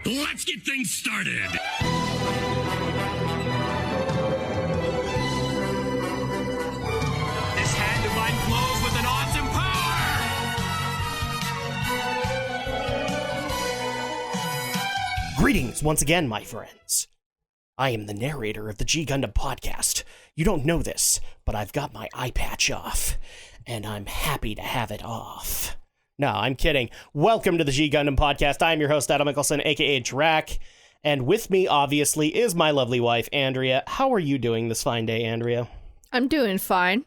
Let's get things started! This hand of mine glows with an awesome power! Greetings once again, my friends. I am the narrator of the G Gundam podcast. You don't know this, but I've got my eye patch off, and I'm happy to have it off. No, I'm kidding. Welcome to the G Gundam podcast. I'm your host, Adam Mickelson, aka Drak, and with me, obviously, is my lovely wife, Andrea. How are you doing this fine day, Andrea? I'm doing fine.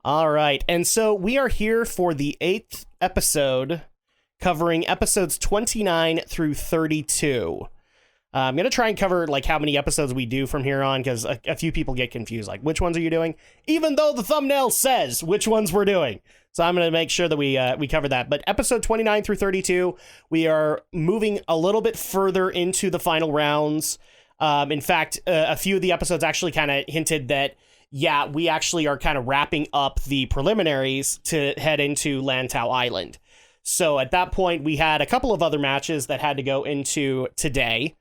All right, and so we are here for the 8th episode, covering episodes 29 through 32. I'm going to try and cover like how many episodes we do from here on, because a few people get confused, like, which ones are you doing? Even though the thumbnail says which ones we're doing. So I'm going to make sure that we cover that. But episode 29 through 32, we are moving a little bit further into the final rounds. In fact, a few of the episodes actually kind of hinted that, yeah, we actually are kind of wrapping up the preliminaries to head into Lantau Island. So at that point, we had a couple of other matches that had to go into today.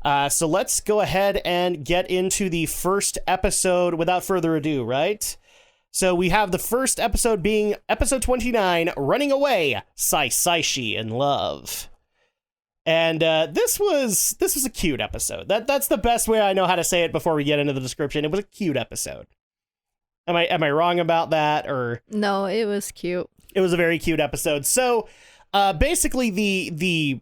So let's go ahead and get into the first episode without further ado, right? So we have the first episode being episode 29, Running Away, Saisaishi in Love. And this was a cute episode. That's the best way I know how to say it before we get into the description. It was a cute episode. Am I wrong about that, or? No, it was cute. It was a very cute episode. So basically the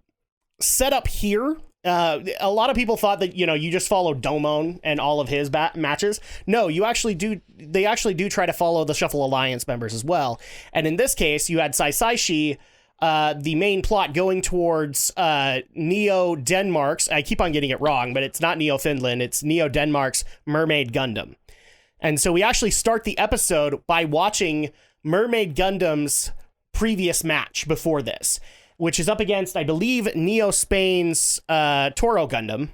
setup here, a lot of people thought that, you know, you just follow DOMON and all of his matches. No, you actually do. They actually do try to follow the Shuffle Alliance members as well. And in this case, you had Saisaishi, the main plot going towards Neo Denmark's. I keep on getting it wrong, but it's not Neo Finland. It's Neo Denmark's Mermaid Gundam. And so we actually start the episode by watching Mermaid Gundam's previous match before this, which is up against, I believe, Neo Spain's Toro Gundam.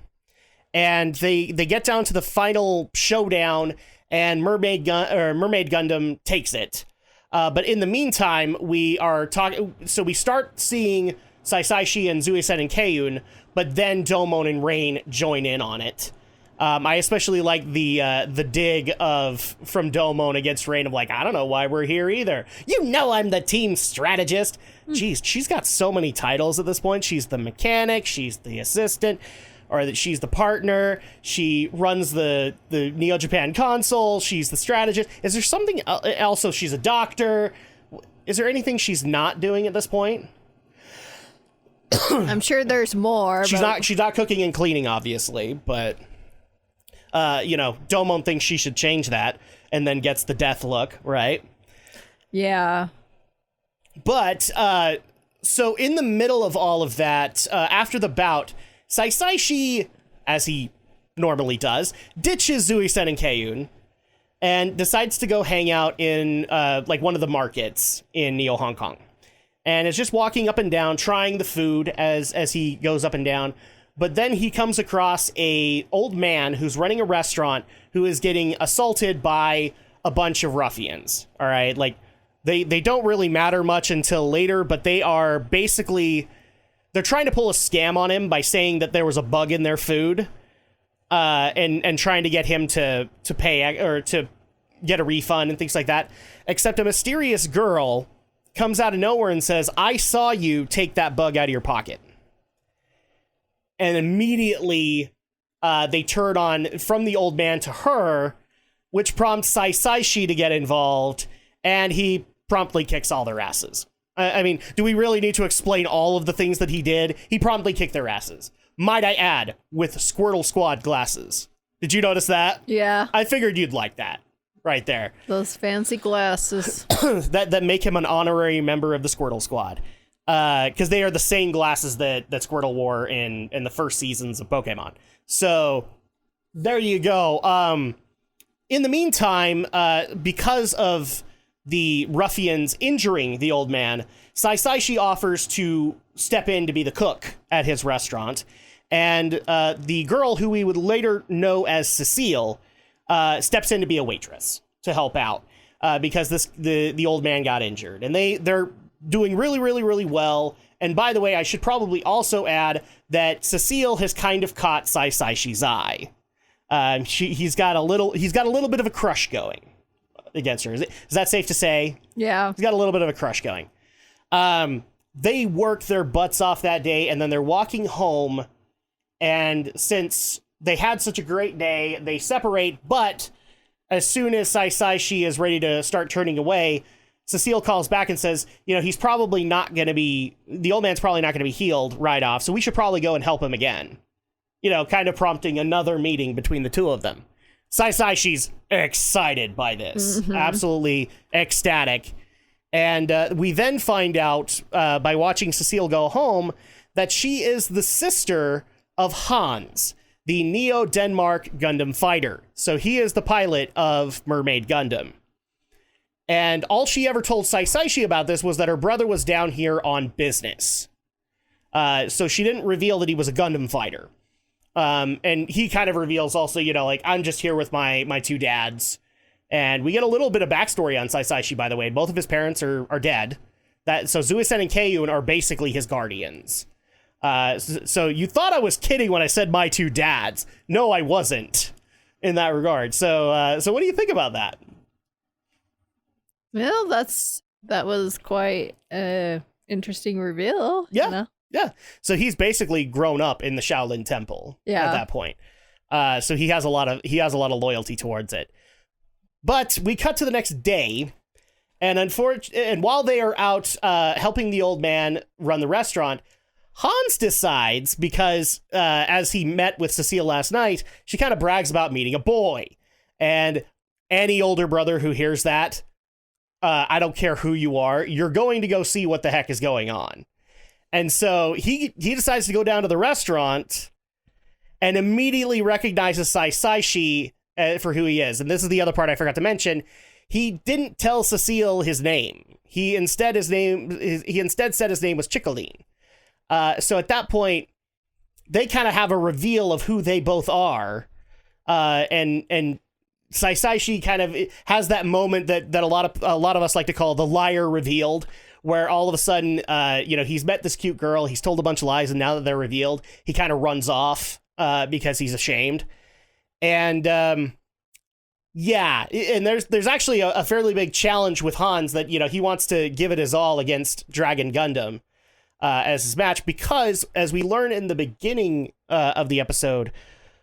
And they get down to the final showdown, and Mermaid Gundam takes it. But in the meantime, we are talking. So we start seeing Saisaishi and Zuisen and Keiyun, but then Domon and Rain join in on it. I especially like the dig from Domon against Rain of like, I don't know why we're here either. You know I'm the team strategist. Jeez, she's got so many titles at this point. She's the mechanic, she's the assistant, or that she's the partner. She runs the Neo Japan console. She's the strategist. Is there something else? So she's a doctor. Is there anything she's not doing at this point? I'm sure there's more. She's not cooking and cleaning, obviously, but you know, Domon thinks she should change that and then gets the death look, right? Yeah. But, so in the middle of all of that, after the bout, Saisaishi, as he normally does, ditches Zuisen and Keiyun and decides to go hang out in, like, one of the markets in Neo Hong Kong. And is just walking up and down, trying the food as he goes up and down. But then he comes across a old man who's running a restaurant who is getting assaulted by a bunch of ruffians, all right? Like, They don't really matter much until later, but they are basically, they're trying to pull a scam on him by saying that there was a bug in their food, and trying to get him to pay or to get a refund and things like that. Except a mysterious girl comes out of nowhere and says, "I saw you take that bug out of your pocket." And immediately they turn on from the old man to her, which prompts Saisaishi to get involved, and he promptly kicks all their asses. I mean, do we really need to explain all of the things that he did? He promptly kicked their asses. Might I add, with Squirtle Squad glasses. Did you notice that? Yeah. I figured you'd like that. Right there. Those fancy glasses. that make him an honorary member of the Squirtle Squad. Because they are the same glasses that Squirtle wore in the first seasons of Pokemon. So, there you go. In the meantime, because of the ruffians injuring the old man, Saisaishi offers to step in to be the cook at his restaurant. And the girl who we would later know as Cecile steps in to be a waitress to help out because the old man got injured. And they're doing really, really, really well. And by the way, I should probably also add that Cecile has kind of caught Sai Saishi's eye. He's got a little bit of a crush going against her. Is that safe to say? Yeah. He's got a little bit of a crush going. They worked their butts off that day, and then they're walking home. And since they had such a great day, they separate. But as soon as Sai Saishi is ready to start turning away, Cecile calls back and says, he's probably not going to be, the old man's probably not going to be healed right off, so we should probably go and help him again. Kind of prompting another meeting between the two of them. Sai Saishi's excited by this, absolutely ecstatic. And we then find out by watching Cecile go home that she is the sister of Hans, the Neo-Denmark Gundam fighter. So he is the pilot of Mermaid Gundam. And all she ever told Sai Saishi about this was that her brother was down here on business. So she didn't reveal that he was a Gundam fighter. And he kind of reveals also, I'm just here with my two dads. And we get a little bit of backstory on Sai Saishi, by the way. Both of his parents are dead. So Zuisen and Keiyun are basically his guardians. So you thought I was kidding when I said my two dads. No, I wasn't in that regard. So what do you think about that? Well, that was quite interesting reveal. Yeah. Yeah. So he's basically grown up in the Shaolin Temple at that point. So he has a lot of loyalty towards it. But we cut to the next day, and while they are out helping the old man run the restaurant, Hans decides, because as he met with Cecile last night, she kind of brags about meeting a boy. And any older brother who hears that, I don't care who you are, you're going to go see what the heck is going on. And so he decides to go down to the restaurant and immediately recognizes Sai Saishi for who he is. And this is the other part I forgot to mention. He didn't tell Cecile his name. He instead said his name was Chicoline. So at that point, they kind of have a reveal of who they both are. And Sai Saishi kind of has that moment that a lot of us like to call the liar revealed, where all of a sudden, he's met this cute girl, he's told a bunch of lies, and now that they're revealed, he kind of runs off because he's ashamed. And and there's actually a fairly big challenge with Hans that he wants to give it his all against Dragon Gundam as his match, because as we learn in the beginning of the episode,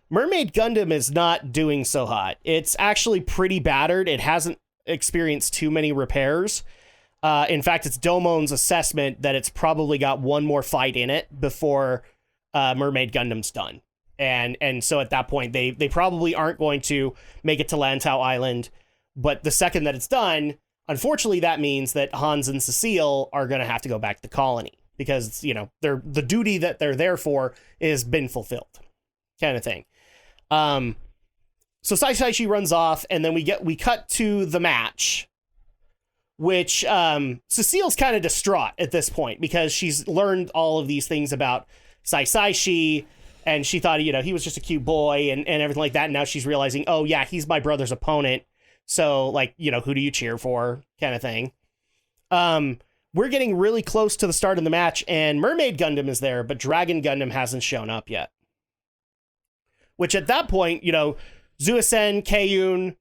Mermaid Gundam is not doing so hot. It's actually pretty battered. It hasn't experienced too many repairs. In fact, it's DOMON's assessment that it's probably got one more fight in it before Mermaid Gundam's done. And so at that point, they probably aren't going to make it to Lantau Island. But the second that it's done, unfortunately, that means that Hans and Cecile are going to have to go back to the colony, because, the duty that they're there for has been fulfilled, kind of thing. So Sai Saishi runs off, and then we cut to the match, which Cecile's kind of distraught at this point because she's learned all of these things about Sai Saishi, and she thought, he was just a cute boy and everything like that. And now she's realizing, oh yeah, he's my brother's opponent. So who do you cheer for, kind of thing. We're getting really close to the start of the match, and Mermaid Gundam is there, but Dragon Gundam hasn't shown up yet. Which at that point, Zuisen, Keiyun,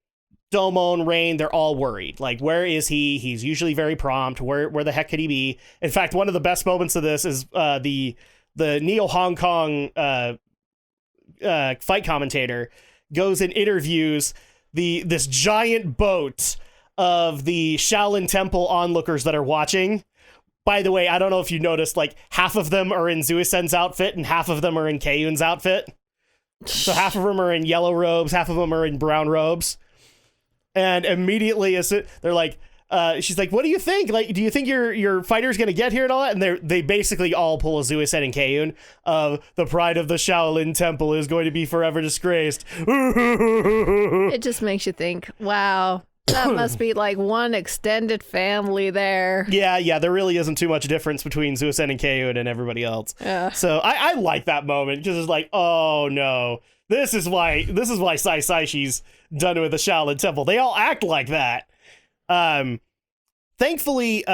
Domon, Rain, they're all worried. Like, where is he? He's usually very prompt. Where the heck could he be? In fact, one of the best moments of this is the Neo Hong Kong fight commentator goes and interviews this giant boat of the Shaolin Temple onlookers that are watching. By the way, I don't know if you noticed, like, half of them are in Zuisen's outfit and half of them are in Keiyun's outfit. So half of them are in yellow robes, half of them are in brown robes. And immediately they're like, she's like, what do you think? Like, do you think your fighter's going to get here and all that? And they basically all pull a Zuisen and Keiyun of the pride of the Shaolin Temple is going to be forever disgraced. It just makes you think, wow, that must be like one extended family there. Yeah, there really isn't too much difference between Zuisen and Keiyun and everybody else. Yeah. So I like that moment because it's like, oh no, this is why Sai Saishi's done with the Shaolin Temple. They all act like that. Thankfully,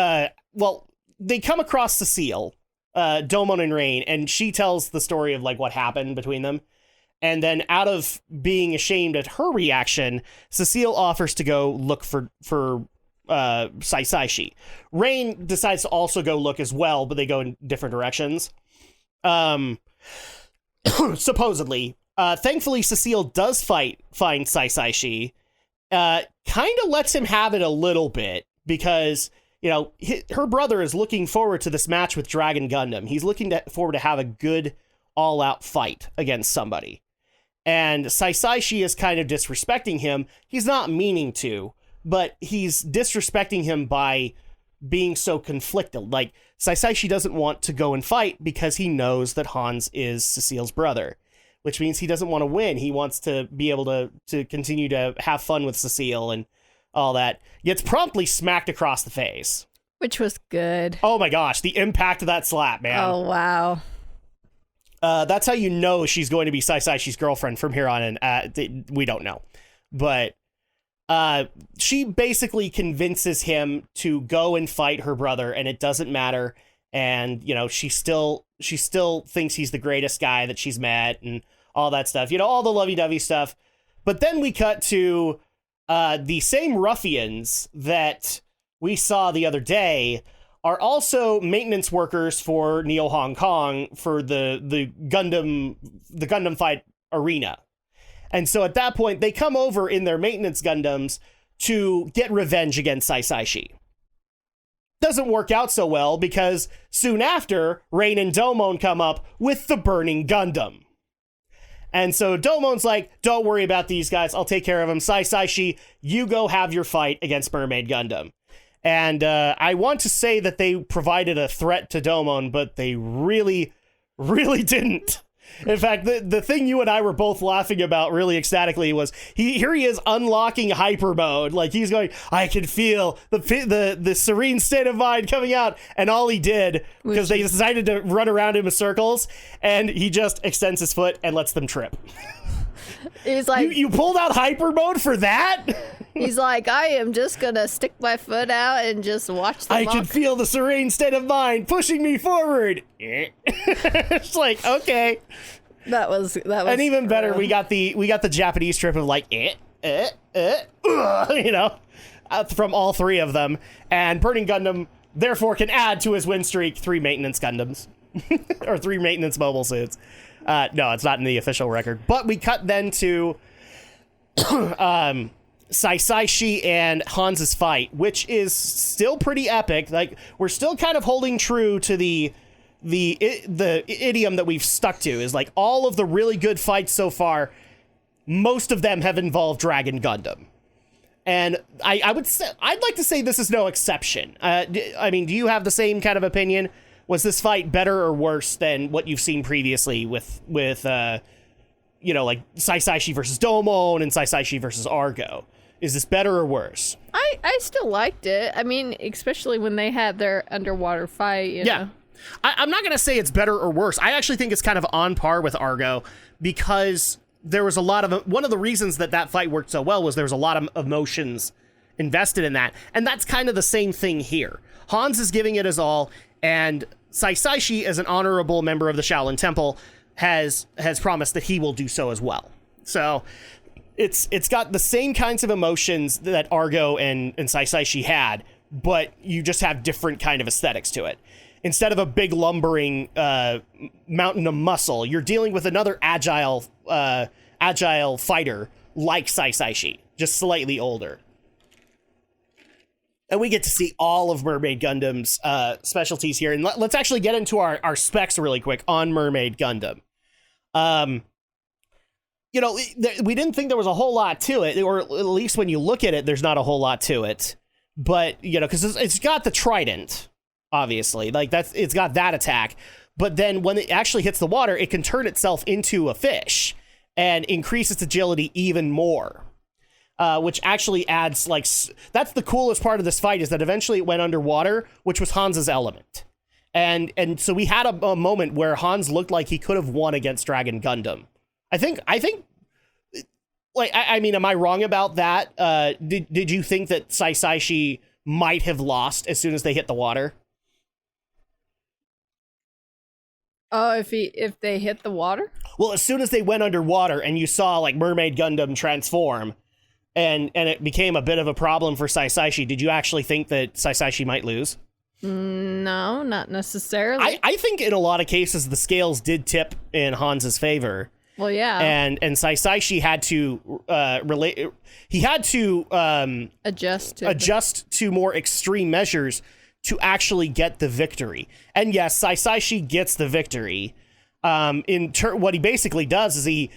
they come across Cecile, Domon and Rain, and she tells the story of like what happened between them. And then out of being ashamed at her reaction, Cecile offers to go look for Saisaishi. Rain decides to also go look as well, but they go in different directions. Supposedly. Thankfully, Cecile does find Saisaishi. Kind of lets him have it a little bit because, you know, her brother is looking forward to this match with Dragon Gundam. He's looking forward to have a good all-out fight against somebody. And Saisaishi is kind of disrespecting him. He's not meaning to, but he's disrespecting him by being so conflicted. Like, Saisaishi doesn't want to go and fight because he knows that Hans is Cecile's brother, which means he doesn't want to win. He wants to be able to continue to have fun with Cecile and all that. Gets promptly smacked across the face. Which was good. Oh my gosh, the impact of that slap, man. Oh, wow. That's how you know she's going to be Saisaichi's girlfriend from here on in. We don't know. But she basically convinces him to go and fight her brother, and it doesn't matter. And, you know, she still thinks he's the greatest guy that she's met and all that stuff. You know, all the lovey-dovey stuff. But then we cut to the same ruffians that we saw the other day are also maintenance workers for Neo Hong Kong for the Gundam fight arena. And so at that point, they come over in their maintenance Gundams to get revenge against Saisaishi. Doesn't work out so well because soon after, Rain and Domon come up with the burning Gundam. And so Domon's like, don't worry about these guys, I'll take care of them. Saisaishi, you go have your fight against Mermaid Gundam. And I want to say that they provided a threat to Domon, but they really, really didn't. In fact, the thing you and I were both laughing about really ecstatically was here he is unlocking hyper mode. Like he's going, I can feel the serene state of mind coming out. And all he did, because they decided to run around him in circles, and he just extends his foot and lets them trip. He's like, you pulled out hyper mode for that? He's like, I am just going to stick my foot out and just watch them I can feel the serene state of mind pushing me forward. It's like, okay. That was and even better, we got the Japanese trip of like, you know, from all three of them. And Burning Gundam, therefore, can add to his win streak 3 maintenance Gundams. Or 3 maintenance mobile suits. No, it's not in the official record. But we cut then to Saisaishi and Hans's fight, which is still pretty epic. Like, we're still kind of holding true to the idiom that we've stuck to, is like all of the really good fights so far, most of them have involved Dragon Gundam. And I would say, I'd like to say this is no exception. I mean, do you have the same kind of opinion? Was this fight better or worse than what you've seen previously with you know, like Saisaishi versus Domon and Saisaishi versus Argo? Is this better or worse? I still liked it. I mean, especially when they had their underwater fight. You know? I'm not going to say it's better or worse. I actually think it's kind of on par with Argo because there was a lot of... One of the reasons that fight worked so well was there was a lot of emotions invested in that. And that's kind of the same thing here. Hans is giving it his all, and Saisaishi, as an honorable member of the Shaolin Temple, has promised that he will do so as well. So it's got the same kinds of emotions that Argo and Saisaishi had, but you just have different kind of aesthetics to it. Instead of a big lumbering mountain of muscle, you're dealing with another agile fighter like Saisaishi, just slightly older. And we get to see all of Mermaid Gundam's specialties here. And let's actually get into our specs really quick on Mermaid Gundam. You know, we didn't think there was a whole lot to it, or at least when you look at it, there's not a whole lot to it. But, you know, because it's got the trident, obviously. Like, it's got that attack. But then when it actually hits the water, it can turn itself into a fish and increase its agility even more. Which actually adds, like, that's the coolest part of this fight, is that eventually it went underwater, which was Hans's element. And so we had a moment where Hans looked like he could have won against Dragon Gundam. I think, like, I mean, am I wrong about that? Did you think that Saisaishi might have lost as soon as they hit the water? Oh, if they hit the water? Well, as soon as they went underwater and you saw like Mermaid Gundam transform and it became a bit of a problem for Saisaishi, did you actually think that Saisaishi might lose? No, not necessarily. I think in a lot of cases the scales did tip in Hans's favor. Well, yeah. And Saisaishi had to adjust to more extreme measures to actually get the victory. And yes, Saisaishi gets the victory. What he basically does is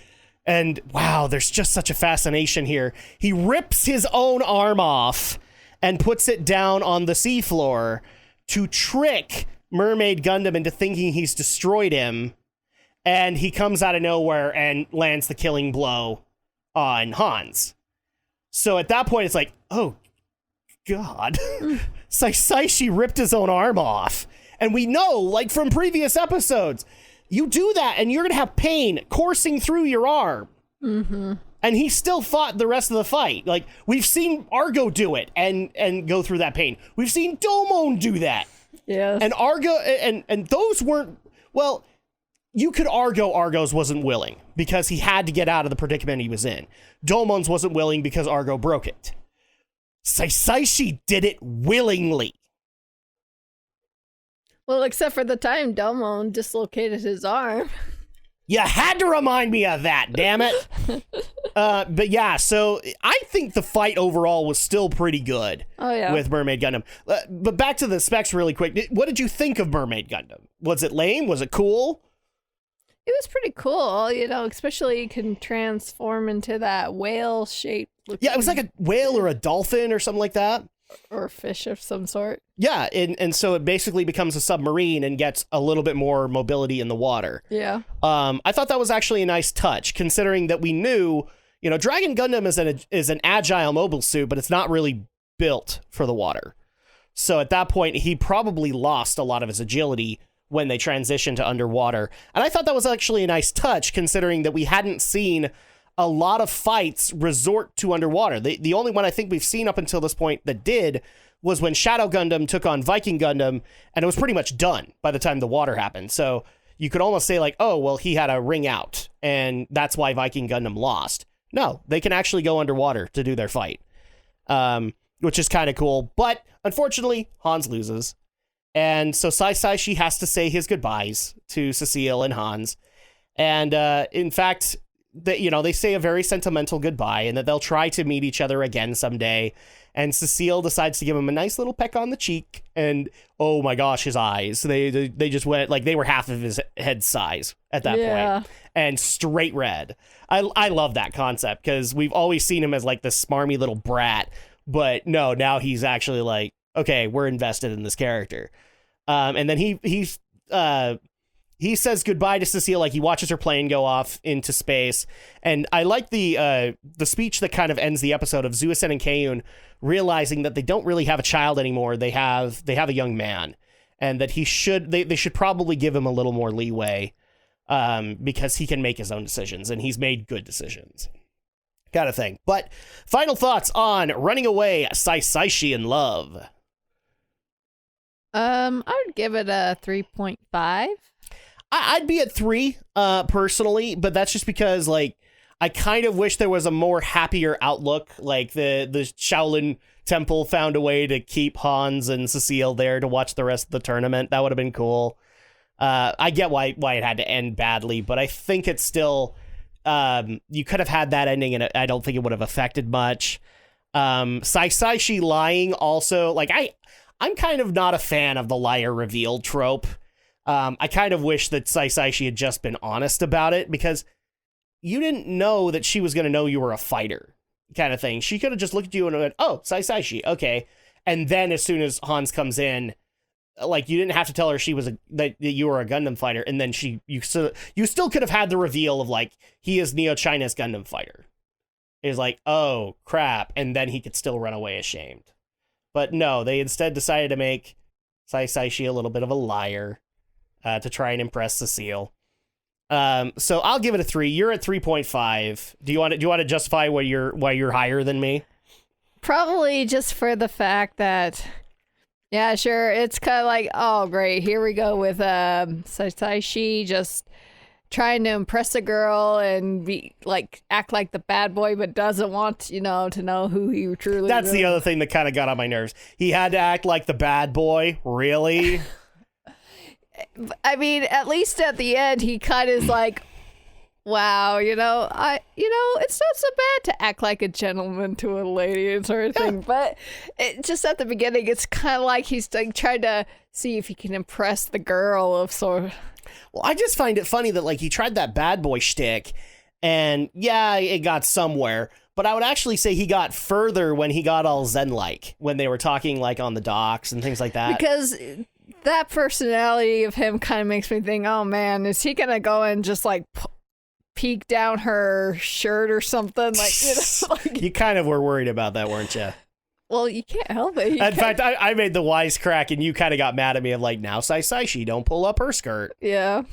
wow, there's just such a fascination here. He rips his own arm off and puts it down on the seafloor to trick Mermaid Gundam into thinking he's destroyed him. And he comes out of nowhere and lands the killing blow on Hans. So at that point, it's like, oh, God. Saisaishi ripped his own arm off. And we know, like from previous episodes, you do that and you're going to have pain coursing through your arm. Mm-hmm. And he still fought the rest of the fight. Like, we've seen Argo do it and go through that pain. We've seen Domon do that. Yeah. And Argo, and those weren't, well... You could argue Argo's wasn't willing because he had to get out of the predicament he was in. Domon's wasn't willing because Argo broke it. Saisaishi did it willingly. Well, except for the time Domon dislocated his arm. You had to remind me of that, damn it. But yeah, so I think the fight overall was still pretty good. Oh, yeah. With Mermaid Gundam. But back to the specs really quick. What did you think of Mermaid Gundam? Was it lame? Was it cool? It was pretty cool, especially you can transform into that whale shape. Yeah, it was like a whale or a dolphin or something like that. Or a fish of some sort. Yeah, and so it basically becomes a submarine and gets a little bit more mobility in the water. Yeah. I thought that was actually a nice touch, considering that we knew, Dragon Gundam is an agile mobile suit, but it's not really built for the water. So at that point, he probably lost a lot of his agility when they transitioned to underwater. And I thought that was actually a nice touch, considering that we hadn't seen a lot of fights resort to underwater. The only one I think we've seen up until this point that did was when Shadow Gundam took on Viking Gundam, and it was pretty much done by the time the water happened. So you could almost say like, oh, well, he had a ring out, and that's why Viking Gundam lost. No, they can actually go underwater to do their fight, which is kind of cool. But unfortunately, Hans loses. And so Saisaishi has to say his goodbyes to Cecile and Hans. And in fact, they say a very sentimental goodbye and that they'll try to meet each other again someday. And Cecile decides to give him a nice little peck on the cheek. And oh my gosh, his eyes. They just went like they were half of his head size at that point. And straight red. I love that concept because we've always seen him as like this smarmy little brat. But no, now he's actually like, okay, we're invested in this character. And then he says goodbye to Cecile, like he watches her plane go off into space. And I like the speech that kind of ends the episode of Zuisen and Keiun realizing that they don't really have a child anymore. They have a young man, and that they should probably give him a little more leeway because he can make his own decisions, and he's made good decisions. Kind of thing. But final thoughts on Running Away, Saisaishi in Love. I would give it a 3.5. I'd be at 3, personally, but that's just because, like, I kind of wish there was a more happier outlook. Like, the Shaolin Temple found a way to keep Hans and Cecile there to watch the rest of the tournament. That would have been cool. I get why it had to end badly, but I think it's still, you could have had that ending, and I don't think it would have affected much. Saisaishi lying also, like, I'm kind of not a fan of the liar reveal trope. I kind of wish that Saisaishi had just been honest about it, because you didn't know that she was going to know you were a fighter kind of thing. She could have just looked at you and went, oh, Saisaishi, okay. And then as soon as Hans comes in, like, you didn't have to tell her that you were a Gundam fighter. And then you still could have had the reveal of, like, he is Neo China's Gundam fighter. It's like, oh, crap. And then he could still run away ashamed. But no, they instead decided to make Saisaishi a little bit of a liar to try and impress Cecile. So I'll give it a 3. You're at 3.5. Do you want to justify why you're higher than me? Probably just for the fact that Yeah, sure. It's kind of like, oh, great. Here we go with Saishi just trying to impress a girl and be like act like the bad boy, but doesn't want to know who he truly. That's really the other thing that kind of got on my nerves. He had to act like the bad boy. Really? I mean, at least at the end, he kind of is like, wow, it's not so bad to act like a gentleman to a lady and sort of thing. But just at the beginning, it's kind of like he's like trying to see if he can impress the girl of sort of. Well, I just find it funny that like he tried that bad boy shtick, and yeah, it got somewhere. But I would actually say he got further when he got all zen-like, when they were talking like on the docks and things like that. Because that personality of him kind of makes me think, oh man, is he gonna go and just like peek down her shirt or something? Like, You kind of were worried about that, weren't you? Well, you can't help it. In fact, I made the wisecrack, and you kind of got mad at me of like, now Saishi, don't pull up her skirt. Yeah.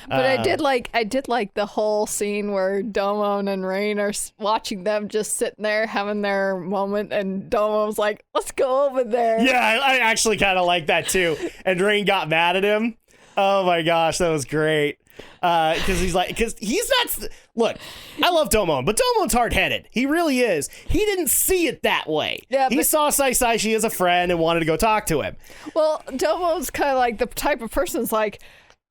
But I did like the whole scene where Domon and Rain are watching them just sitting there having their moment, and Domon was like, let's go over there. Yeah, I actually kind of like that too. And Rain got mad at him. Oh my gosh, that was great. Because he's not. Look, I love Domon, but Domon's hard-headed. He really is. He didn't see it that way. Yeah, he saw Saishi as a friend and wanted to go talk to him. Well, Domon's kind of like the type of person that's like,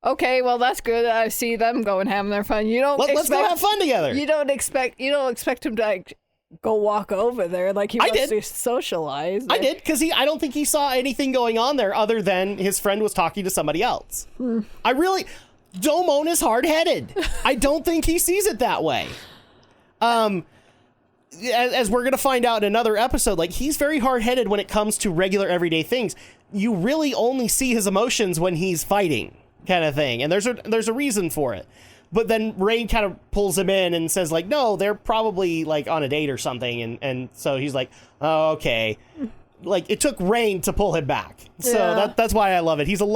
okay, well that's good. I see them going having their fun. You don't. Let's go have fun together. You don't expect him to like go walk over there like he wants to socialize. I did, because I don't think he saw anything going on there other than his friend was talking to somebody else. Domon is hard-headed. I don't think he sees it that way. As we're going to find out in another episode, like, he's very hard-headed when it comes to regular everyday things. You really only see his emotions when he's fighting, kind of thing. And there's a reason for it. But then Rain kind of pulls him in and says, like, no, they're probably, like, on a date or something. And so he's like, oh, okay. Like, it took Rain to pull him back. So that's why I love it. He's a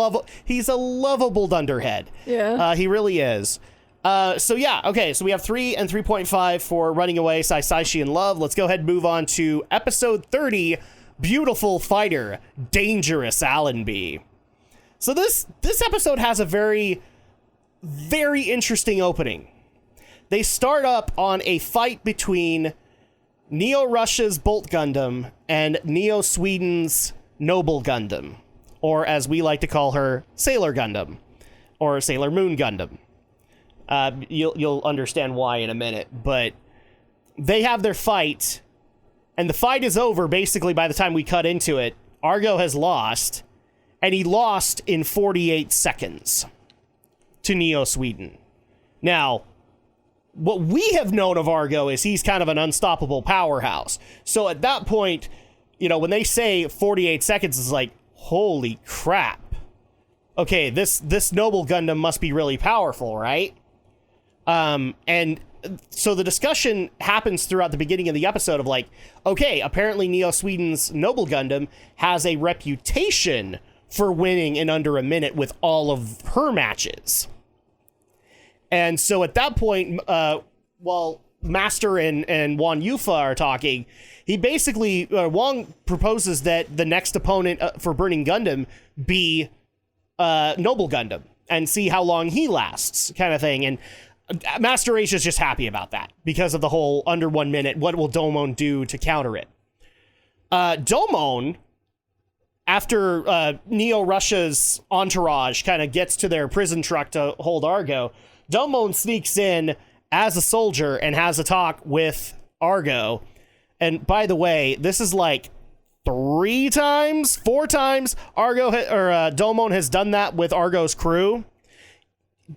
lovable dunderhead. Yeah. He really is. So yeah, okay, so we have 3 and 3.5 for Running Away, Saishi, and Love. Let's go ahead and move on to episode 30, Beautiful Fighter, Dangerous Allenby. So this episode has a very, very interesting opening. They start up on a fight between Neo Russia's Bolt Gundam and Neo Sweden's Noble Gundam, or as we like to call her, Sailor Gundam, or Sailor Moon Gundam. You'll understand why in a minute, but they have their fight, and the fight is over basically by the time we cut into it. Argo has lost, and he lost in 48 seconds to Neo Sweden. Now, what we have known of Argo is he's kind of an unstoppable powerhouse. So at that point, when they say 48 seconds, it's like, holy crap. Okay, this Noble Gundam must be really powerful, right? And so the discussion happens throughout the beginning of the episode of like, okay, apparently Neo Sweden's Noble Gundam has a reputation for winning in under a minute with all of her matches. And so at that point, while Master and Wang Yufa are talking, he basically, Wang proposes that the next opponent for Burning Gundam be Noble Gundam and see how long he lasts, kind of thing. And Master Ace is just happy about that because of the whole under 1 minute, what will Domon do to counter it? Domon, after Neo Russia's entourage kind of gets to their prison truck to hold Argo, Domon sneaks in as a soldier and has a talk with Argo. And by the way, this is like 4 times Domon has done that with Argo's crew.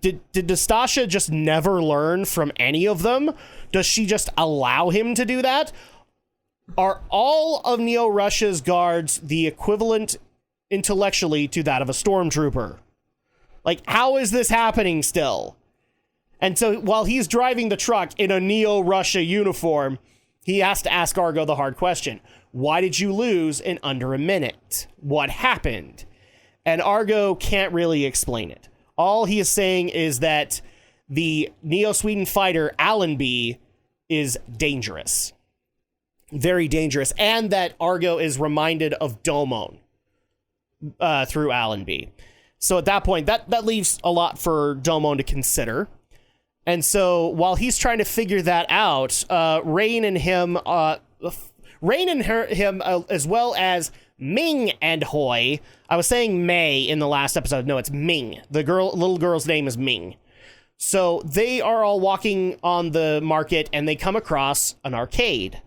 Did Nastasha just never learn from any of them? Does she just allow him to do that? Are all of Neo Russia's guards the equivalent intellectually to that of a stormtrooper? Like, how is this happening still? And so while he's driving the truck in a Neo Russia uniform, he has to ask Argo the hard question. Why did you lose in under a minute? What happened? And Argo can't really explain it. All he is saying is that the Neo Sweden fighter, Allenby, is dangerous. Very dangerous. And that Argo is reminded of Domon. through Allenby. So at that point, that leaves a lot for Domon to consider. And so while he's trying to figure that out, Rain and him, as well as Ming and Hoi. I was saying Mei in the last episode. No, it's Ming. The little girl's name is Ming. So they are all walking on the market and they come across an arcade.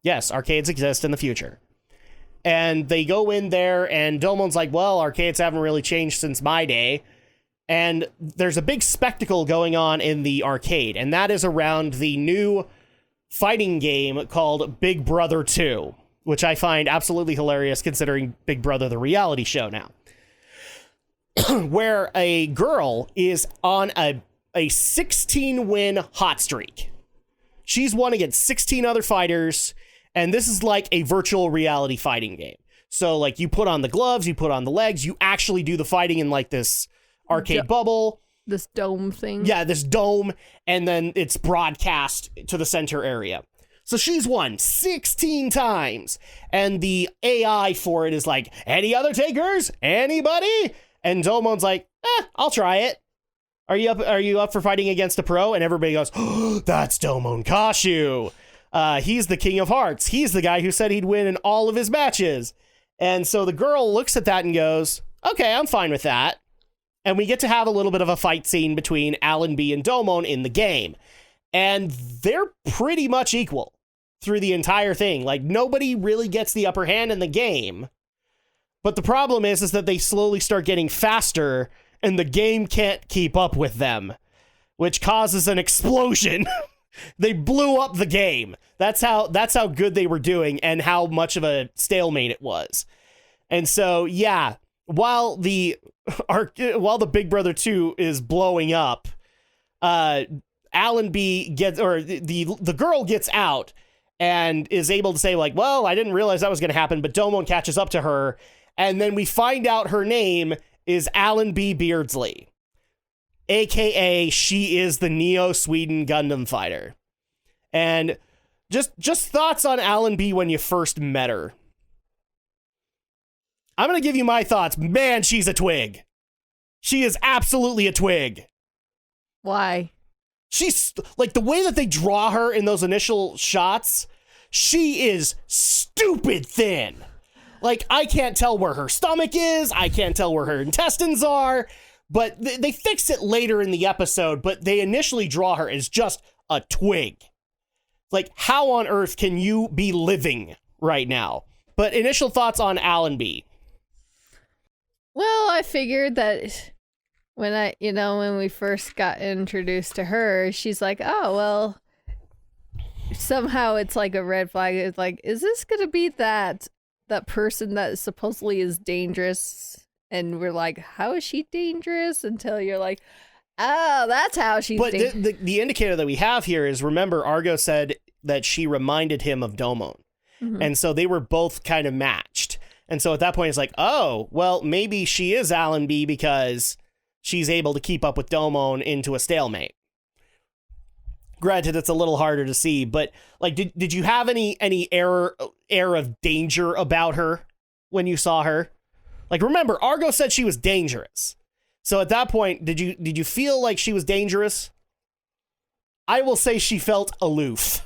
Yes, arcades exist in the future. And they go in there and Domon's like, well, arcades haven't really changed since my day. And there's a big spectacle going on in the arcade. And that is around the new fighting game called Big Brother 2, which I find absolutely hilarious considering Big Brother, the reality show now. Where a girl is on a 16-win hot streak. She's won against 16 other fighters, and this is like a virtual reality fighting game. So, like, you put on the gloves, you put on the legs, you actually do the fighting in, like, this arcade bubble. This dome thing. Yeah, this dome, and then it's broadcast to the center area. So she's won 16 times, and the AI for it is like, any other takers? Anybody? And Domon's like, I'll try it. Are you up for fighting against a pro? And everybody goes, oh, that's Domon Kashu. He's the king of hearts. He's the guy who said he'd win in all of his matches. And so the girl looks at that and goes, okay, I'm fine with that. And we get to have a little bit of a fight scene between Allenby and Domon in the game. And they're pretty much equal through the entire thing. Like, nobody really gets the upper hand in the game. But the problem is that they slowly start getting faster and the game can't keep up with them, which causes an explosion. They blew up the game. That's how good they were doing and how much of a stalemate it was. And so, yeah, while the Big Brother 2 is blowing up, Allenby gets, or the girl gets out and is able to say, like, well, I didn't realize that was going to happen, but Domon catches up to her, and then we find out her name is Allenby Beardsley, aka she is the Neo-Sweden Gundam fighter. And just thoughts on Allenby when you first met her. I'm going to give you my thoughts. Man, she's a twig. She is absolutely a twig. Why? She's, like, the way that they draw her in those initial shots, she is stupid thin. Like, I can't tell where her stomach is. I can't tell where her intestines are. But they fix it later in the episode, but they initially draw her as just a twig. Like, how on earth can you be living right now? But initial thoughts on Allenby. Well, I figured that when we first got introduced to her, she's like, oh, well, somehow it's like a red flag. It's like, is this going to be that person that supposedly is dangerous? And we're like, how is she dangerous? Until you're like, oh, that's how she's dangerous. But the indicator that we have here is, remember, Argo said that she reminded him of Domon. Mm-hmm. And so they were both kind of matched. And so at that point, it's like, oh, well, maybe she is Allenby because she's able to keep up with Domon into a stalemate. Granted, it's a little harder to see, but like, did you have any air of danger about her when you saw her? Like, remember, Argo said she was dangerous. So at that point, did you feel like she was dangerous? I will say she felt aloof.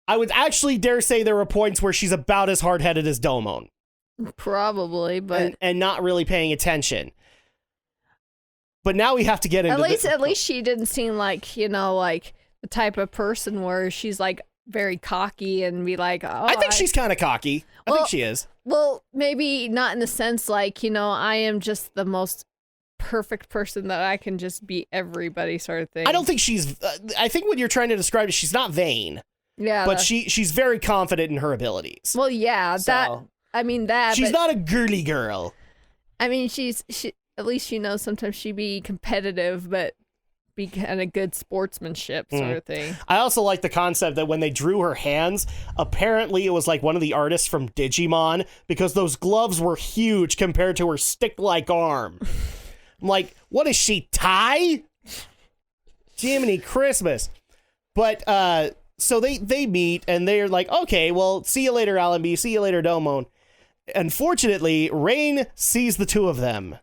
I would actually dare say there were points where she's about as hard-headed as Domon. Probably, but and not really paying attention. But now we have to get into at least she didn't seem like, like the type of person where she's like very cocky and be like, oh, I think she's kind of cocky. I think she is. Well, maybe not in the sense like, I am just the most perfect person that I can just beat everybody sort of thing. I don't think she's I think what you're trying to describe is she's not vain. Yeah. But she's very confident in her abilities. Well, yeah, So, she's not a girly girl. I mean, she at least sometimes she be competitive, but be kind of good sportsmanship sort of thing. I also like the concept that when they drew her hands, apparently it was like one of the artists from Digimon, because those gloves were huge compared to her stick-like arm. I'm like, what is she, Thai? Jiminy Christmas. But, so they meet, and they're like, okay, well, see you later, Allenby, see you later, Domon. Unfortunately, Rain sees the two of them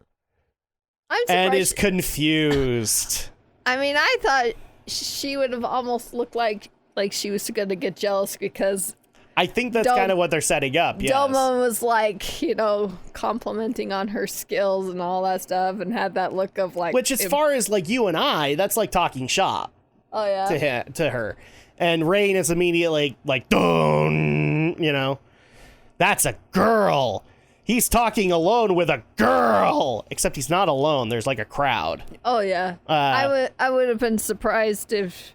I'm surprised. and is confused. I mean, I thought she would have almost looked like she was gonna get jealous because I think that's kind of what they're setting up. Yes. Domon was like, complimenting on her skills and all that stuff, and had that look of like. Which, as far as like you and I, that's like talking shop. Oh yeah. To her, and Rain is immediately like, dun, that's a girl. He's talking alone with a girl, except he's not alone. There's like a crowd. Oh yeah. I would have been surprised if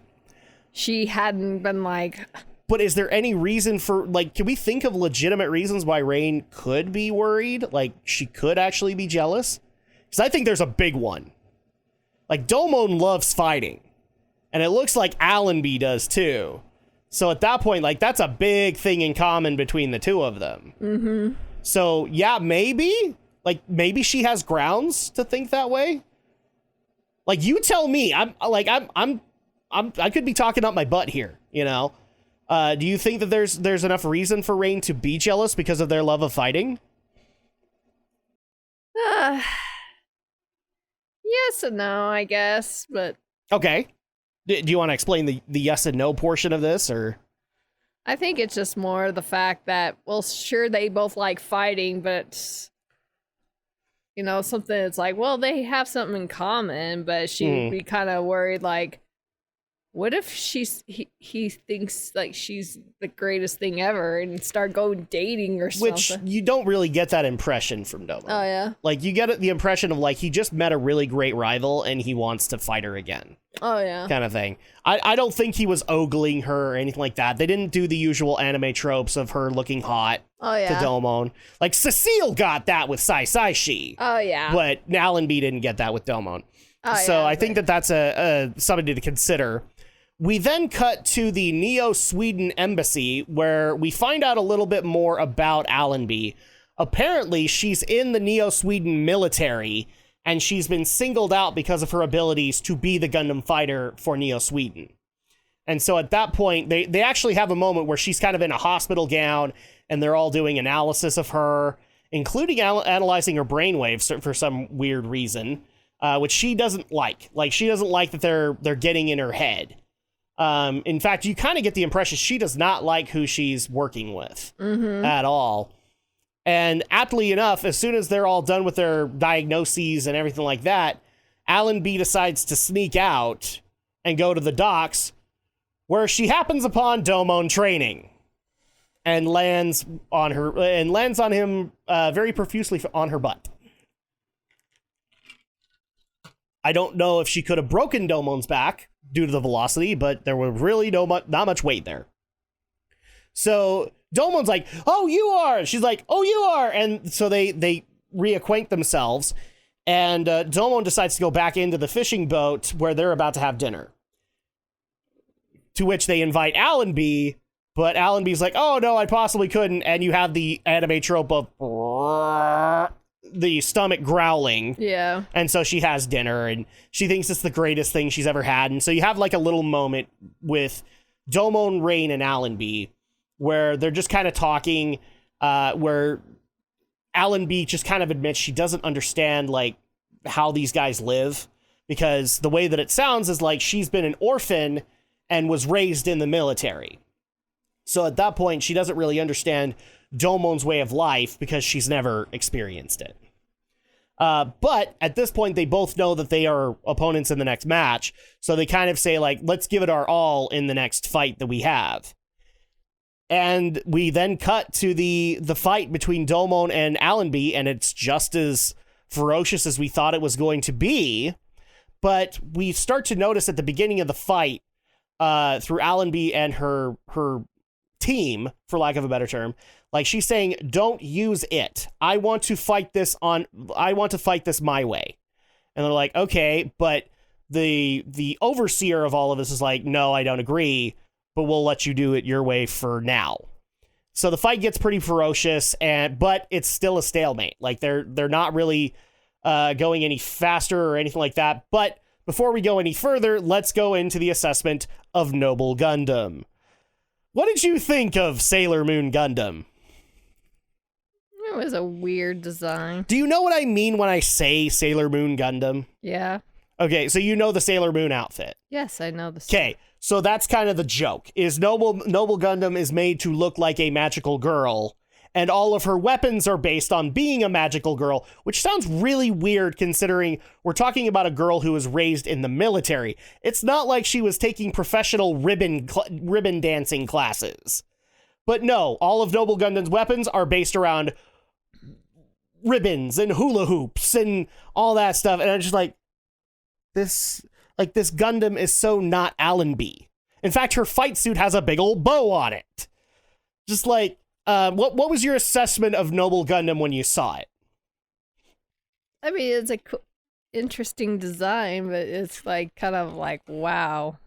she hadn't been like. But is there any reason for, like, can we think of legitimate reasons why Rain could be worried? Like, she could actually be jealous? Because I think there's a big one. Like, Domon loves fighting. And it looks like Allenby does, too. So at that point, like, that's a big thing in common between the two of them. Mm-hmm. So, yeah, maybe. Like, maybe she has grounds to think that way. Like, you tell me. I could be talking up my butt here, Do you think that there's enough reason for Rain to be jealous because of their love of fighting? Yes and no, I guess, but... Okay. Do you want to explain the yes and no portion of this, or...? I think it's just more the fact that, well, sure, they both like fighting, but... something that's like, well, they have something in common, but she'd be kind of worried, like... What if he thinks like she's the greatest thing ever and start going dating or something? Which you don't really get that impression from Domon. Oh, yeah? Like, you get the impression of, like, he just met a really great rival and he wants to fight her again. Oh, yeah. Kind of thing. I don't think he was ogling her or anything like that. They didn't do the usual anime tropes of her looking hot to Domon. Like, Cecile got that with Sai Shi. Oh, yeah. But Allenby didn't get that with Domon. Oh, so I think that's something to consider. We then cut to the Neo-Sweden embassy, where we find out a little bit more about Allenby. Apparently, she's in the Neo-Sweden military, and she's been singled out because of her abilities to be the Gundam fighter for Neo-Sweden. And so at that point, they actually have a moment where she's kind of in a hospital gown, and they're all doing analysis of her, including analyzing her brainwaves for some weird reason, which she doesn't like. Like, she doesn't like that they're getting in her head. In fact, you kind of get the impression she does not like who she's working with at all. And aptly enough, as soon as they're all done with their diagnoses and everything like that, Allenby decides to sneak out and go to the docks, where she happens upon Domon training and lands on him very profusely on her butt. I don't know if she could have broken Domon's back due to the velocity, but there was really not much weight there. So Domon's like, oh, you are. She's like, oh, you are. And so they reacquaint themselves, and Domon decides to go back into the fishing boat where they're about to have dinner. To which they invite Allenby, but Allenby's like, oh, no, I possibly couldn't. And you have the anime trope of the stomach growling. Yeah. And so she has dinner, and she thinks it's the greatest thing she's ever had. And so you have like a little moment with Domon, Rain, and Allenby where they're just kind of talking, where Allenby just kind of admits she doesn't understand like how these guys live, because the way that it sounds is like she's been an orphan and was raised in the military. So at that point, she doesn't really understand Domon's way of life because she's never experienced it. But at this point, they both know that they are opponents in the next match. So they kind of say, like, let's give it our all in the next fight that we have. And we then cut to the fight between Domon and Allenby, and it's just as ferocious as we thought it was going to be. But we start to notice at the beginning of the fight, through Allenby and her team, for lack of a better term, like, she's saying, don't use it. I want to fight this my way. And they're like, okay, but the overseer of all of this is like, no, I don't agree, but we'll let you do it your way for now. So the fight gets pretty ferocious, but it's still a stalemate. Like, they're not really going any faster or anything like that. But before we go any further, let's go into the assessment of Noble Gundam. What did you think of Sailor Moon Gundam? It It was a weird design. Do you know what I mean when I say Sailor Moon Gundam? Yeah. Okay, so you know the Sailor Moon outfit. Yes, I know the. Okay, so that's kind of the joke. Is Noble Gundam is made to look like a magical girl, and all of her weapons are based on being a magical girl, which sounds really weird considering we're talking about a girl who was raised in the military. It's not like she was taking professional ribbon dancing classes. But no, all of Noble Gundam's weapons are based around ribbons and hula hoops and all that stuff. And I'm just like, this Gundam is so not Allenby. In fact, her fight suit has a big old bow on it. Just like, what was your assessment of Noble Gundam when you saw it? I mean, it's a interesting design, but it's like kind of like, wow.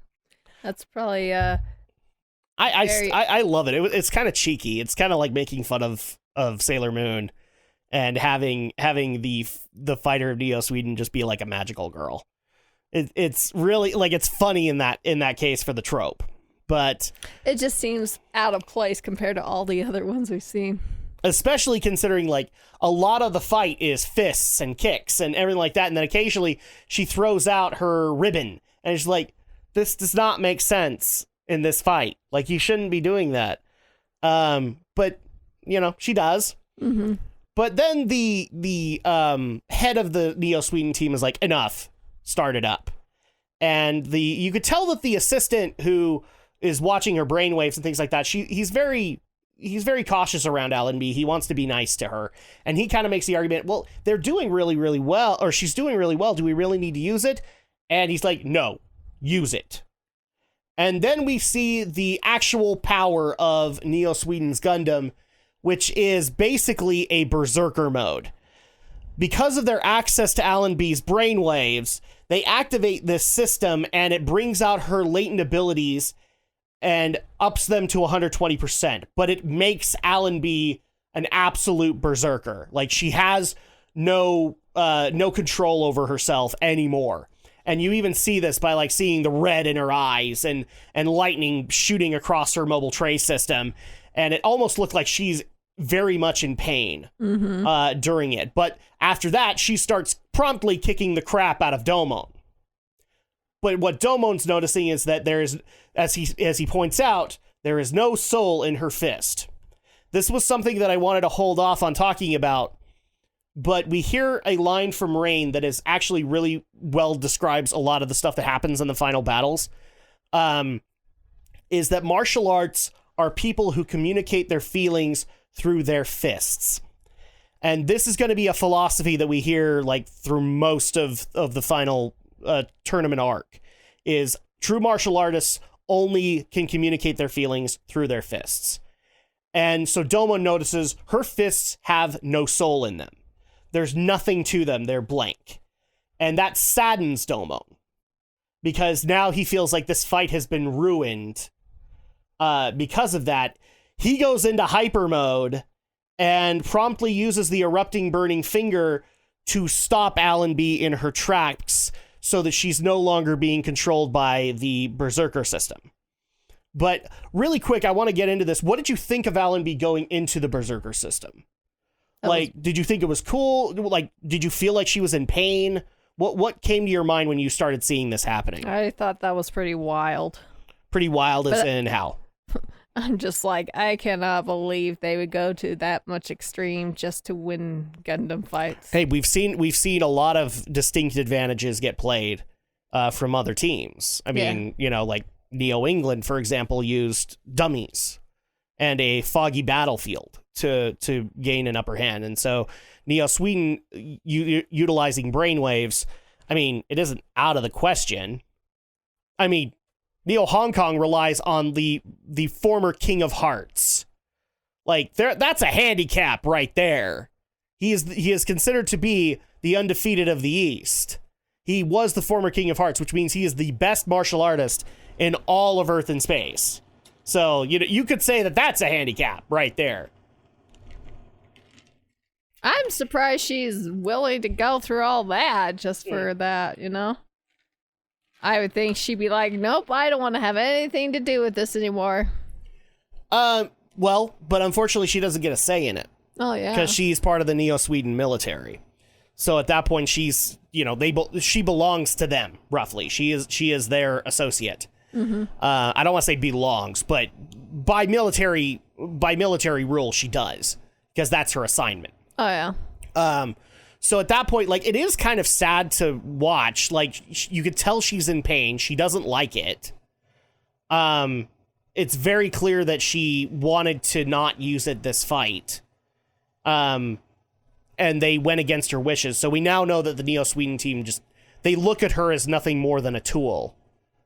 That's probably I love it. It's kind of cheeky. It's kind of like making fun of Sailor Moon and having the fighter of Neo Sweden just be like a magical girl. It's really like, it's funny in that case for the trope, but it just seems out of place compared to all the other ones we've seen. Especially considering like a lot of the fight is fists and kicks and everything like that, and then occasionally she throws out her ribbon and it's like, this does not make sense in this fight. Like, you shouldn't be doing that. But you know, she does. Mm-hmm. But then the head of the Neo Sweden team is like, enough, start it up. And you could tell that the assistant who is watching her brainwaves and things like that, he's very cautious around Allenby. He wants to be nice to her. And he kind of makes the argument, well, they're doing really, really well, or she's doing really well. Do we really need to use it? And he's like, no, use it. And then we see the actual power of Neo Sweden's Gundam, which is basically a berserker mode. Because of their access to Allenby's brainwaves, they activate this system and it brings out her latent abilities and ups them to 120%. But it makes Allenby an absolute berserker. Like, she has no control over herself anymore. And you even see this by like seeing the red in her eyes and lightning shooting across her mobile tray system. And it almost looked like she's very much in pain during it. But after that, she starts promptly kicking the crap out of DOMON. But what DOMON's noticing is that there is, as he points out, there is no soul in her fist. This was something that I wanted to hold off on talking about, but we hear a line from Rain that is actually really well describes a lot of the stuff that happens in the final battles. Is that martial arts are people who communicate their feelings through their fists. And this is going to be a philosophy that we hear like through most of the final tournament arc, is true martial artists only can communicate their feelings through their fists. And so Domon notices her fists have no soul in them. There's nothing to them. They're blank. And that saddens Domon, because now he feels like this fight has been ruined. Because of that, he goes into hyper mode and promptly uses the erupting burning finger to stop Allenby in her tracks so that she's no longer being controlled by the berserker system. But really quick, I want to get into this. What did you think of Allenby going into the berserker system? Did you think it was cool? Like, did you feel like she was in pain? What came to your mind when you started seeing this happening? I thought that was pretty wild. Pretty wild as in how? I'm just like, I cannot believe they would go to that much extreme just to win Gundam fights. Hey, we've seen a lot of distinct advantages get played from other teams. I mean, you know, like Neo England, for example, used dummies and a foggy battlefield to gain an upper hand. And so Neo Sweden utilizing brainwaves, I mean, it isn't out of the question. I mean, Neo Hong Kong relies on the former King of Hearts. Like, that's a handicap right there. He is considered to be the undefeated of the East. He was the former King of Hearts, which means he is the best martial artist in all of Earth and space. So, you could say that that's a handicap right there. I'm surprised she's willing to go through all that just for that, you know? I would think she'd be like, nope, I don't want to have anything to do with this anymore. Well, but unfortunately she doesn't get a say in it. Oh yeah. because she's part of the Neo-Sweden military. So at that point, she's, she belongs to them, roughly. She is their associate. Mm-hmm. I don't want to say belongs, but by military rule, she does, because that's her assignment. Oh yeah. So at that point, like, it is kind of sad to watch. Like, you could tell she's in pain. She doesn't like it. It's very clear that she wanted to not use it this fight. And they went against her wishes. So we now know that the Neo-Sweden team they look at her as nothing more than a tool.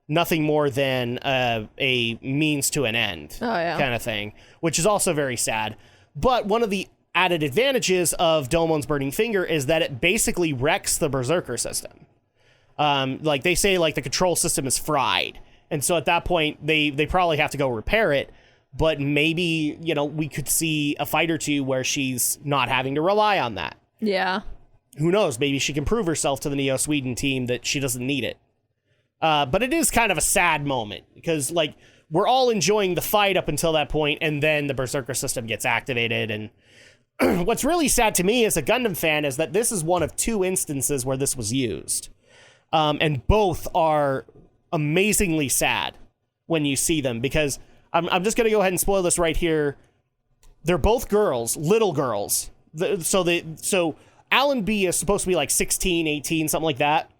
Nothing more than a means to an end kind of thing, which is also very sad. But one of the added advantages of Domon's Burning Finger is that it basically wrecks the Berserker system. Like they say, like the control system is fried. And so at that point, they probably have to go repair it. But maybe, we could see a fight or two where she's not having to rely on that. Yeah. Who knows? Maybe she can prove herself to the Neo-Sweden team that she doesn't need it. But it is kind of a sad moment because, like, we're all enjoying the fight up until that point, and then the Berserker system gets activated. And what's really sad to me as a Gundam fan is that this is one of 2 instances where this was used. And both are amazingly sad when you see them, because I'm just going to go ahead and spoil this right here. They're both girls, little girls. So Alan B is supposed to be like 16, 18, something like that.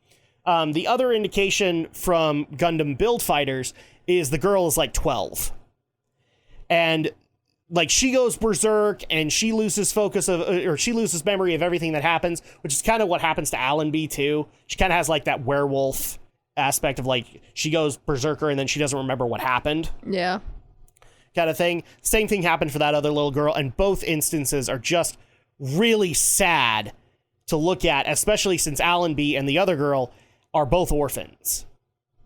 The other indication from Gundam Build Fighters is the girl is like 12. And like she goes berserk and she loses she loses memory of everything that happens, which is kind of what happens to Alan B too. She kind of has like that werewolf aspect of like she goes berserker and then she doesn't remember what happened. Yeah. Kind of thing. Same thing happened for that other little girl, and both instances are just really sad to look at, especially since Alan B and the other girl are both orphans.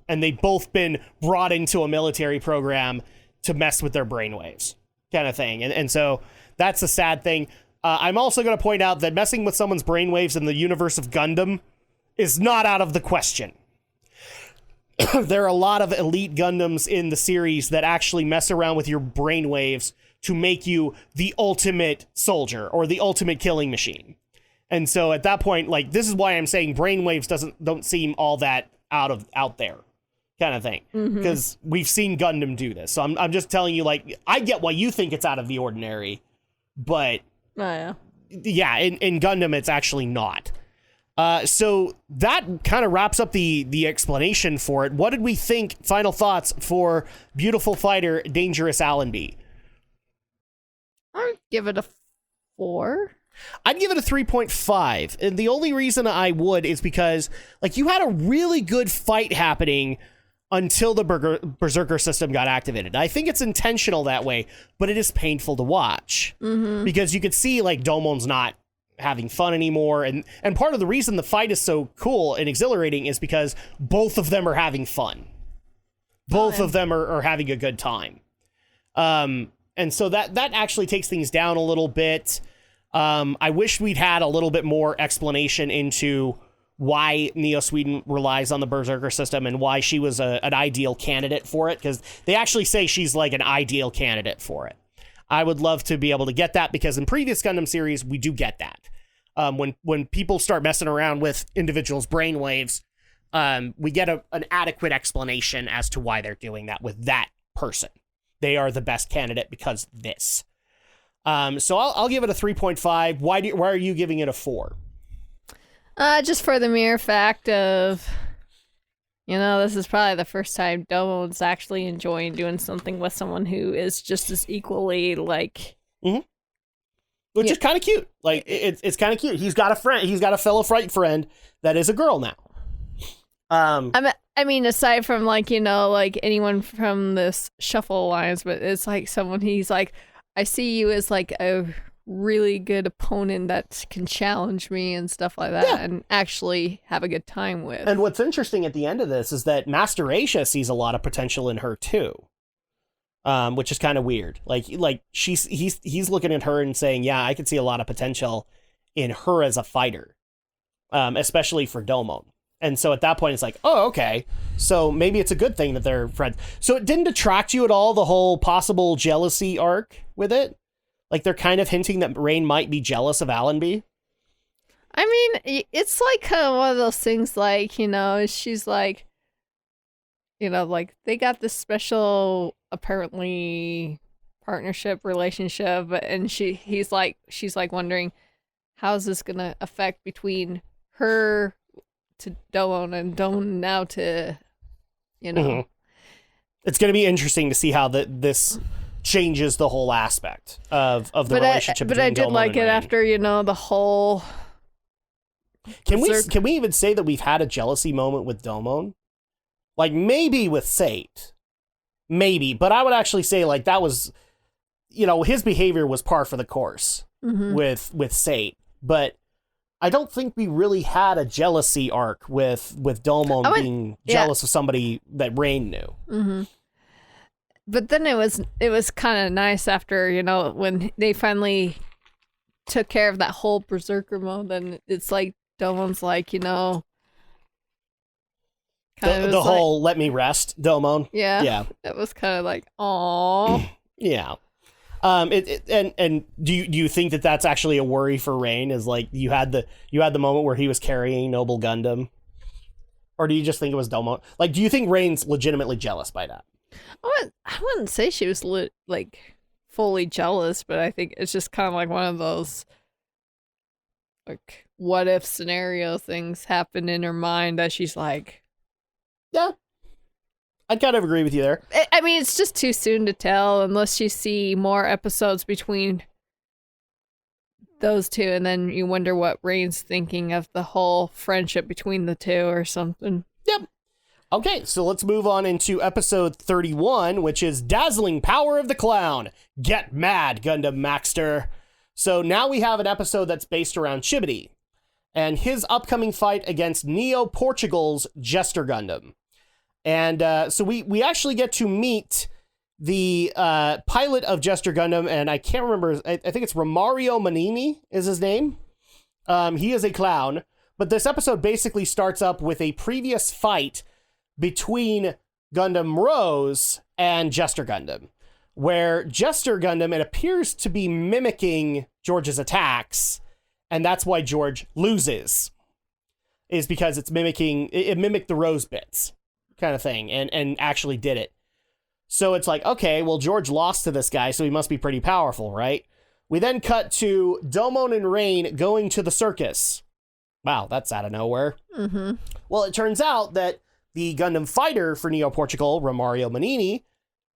And they've both been brought into a military program to mess with their brainwaves, kind of thing. And so that's a sad thing. I'm also going to point out that messing with someone's brainwaves in the universe of Gundam is not out of the question. There are a lot of elite Gundams in the series that actually mess around with your brainwaves to make you the ultimate soldier or the ultimate killing machine. And so at that point, like, this is why I'm saying brainwaves don't seem all that out there kind of thing. Because we've seen Gundam do this. So I'm just telling you, like, I get why you think it's out of the ordinary, but yeah, in Gundam, it's actually not. So that kind of wraps up the explanation for it. What did we think? Final thoughts for Beautiful Fighter, Dangerous Allenby? I'd give it a 4. I'd give it a 3.5. And the only reason I would is because, like, you had a really good fight happening until the Berserker system got activated. I think it's intentional that way, but it is painful to watch. Because you could see, like, Domon's not having fun anymore, and part of the reason the fight is so cool and exhilarating is because both of them are having fun. Both of them are having a good time. And so that actually takes things down a little bit. I wish we'd had a little bit more explanation into why Neo-Sweden relies on the Berserker system and why she was an ideal candidate for it, because they actually say she's like an ideal candidate for it. I would love to be able to get that, because in previous Gundam series, we do get that. When people start messing around with individuals' brainwaves, we get an adequate explanation as to why they're doing that with that person. They are the best candidate because this. So I'll give it a 3.5. Why are you giving it a 4? Just for the mere fact of, this is probably the first time Domon's actually enjoying doing something with someone who is just as equally like. Which is kind of cute. Like, it's kind of cute. He's got a friend. He's got a fellow fight friend that is a girl now. I mean, aside from like anyone from this Shuffle Alliance, but it's like someone he's like, I see you as like a really good opponent that can challenge me and stuff like that, and actually have a good time with. And what's interesting at the end of this is that Master Asia sees a lot of potential in her too, which is kind of weird. Like he's looking at her and saying, yeah, I could see a lot of potential in her as a fighter, especially for Domon. And so at that point, it's like, oh, okay. So maybe it's a good thing that they're friends. So it didn't detract you at all, the whole possible jealousy arc with it? Like they're kind of hinting that Rain might be jealous of Allenby. I mean, it's like kind of one of those things, like, you know, she's like, you know, like they got this special, apparently, partnership relationship, and she's like wondering, how's this gonna affect between her to Domon and Domon now to, you know. Mm-hmm. It's going to be interesting to see how this changes the whole aspect of the relationship. But I did Domon like and it Rain. after, you know, the whole. Can we even say that we've had a jealousy moment with Domon? Like maybe with Sate. Maybe, but I would actually say like that was, you know, his behavior was par for the course with Sate, but I don't think we really had a jealousy arc with Domon being jealous of somebody that Rain knew. Mm-hmm. But then it was kind of nice after, you know, when they finally took care of that whole berserker mode. Then it's like Domon's like, you know, the whole let me rest, Domon. Yeah. It was kind of like, aww. Yeah. And do you think that that's actually a worry for Rain? Is like you had the moment where he was carrying Noble Gundam, or do you just think it was Domon? Like, do you think Rain's legitimately jealous by that? I wouldn't say she was like fully jealous, but I think it's just kind of like one of those like what if scenario things happen in her mind that she's like, yeah. I'd kind of agree with you there. I mean, it's just too soon to tell unless you see more episodes between those two, and then you wonder what Rain's thinking of the whole friendship between the two or something. Yep. Okay, so let's move on into episode 31, which is Dazzling Power of the Clown. Get mad, Gundam Maxter. So now we have an episode that's based around Chibity and his upcoming fight against Neo Portugal's Jester Gundam. And so we actually get to meet the pilot of Jester Gundam, and I can't remember, I think it's Romario Manini is his name. He is a clown, but this episode basically starts up with a previous fight between Gundam Rose and Jester Gundam, where Jester Gundam, it appears to be mimicking George's attacks, and that's why George loses, is because it mimicked the Rose bits. Kind of thing, and actually did it. So it's like, okay, well, George lost to this guy, so he must be pretty powerful, right? We then cut to Domon and Rain going to the circus. Wow, that's out of nowhere. Mm-hmm. Well, it turns out that the Gundam fighter for Neo Portugal, Romario Manini,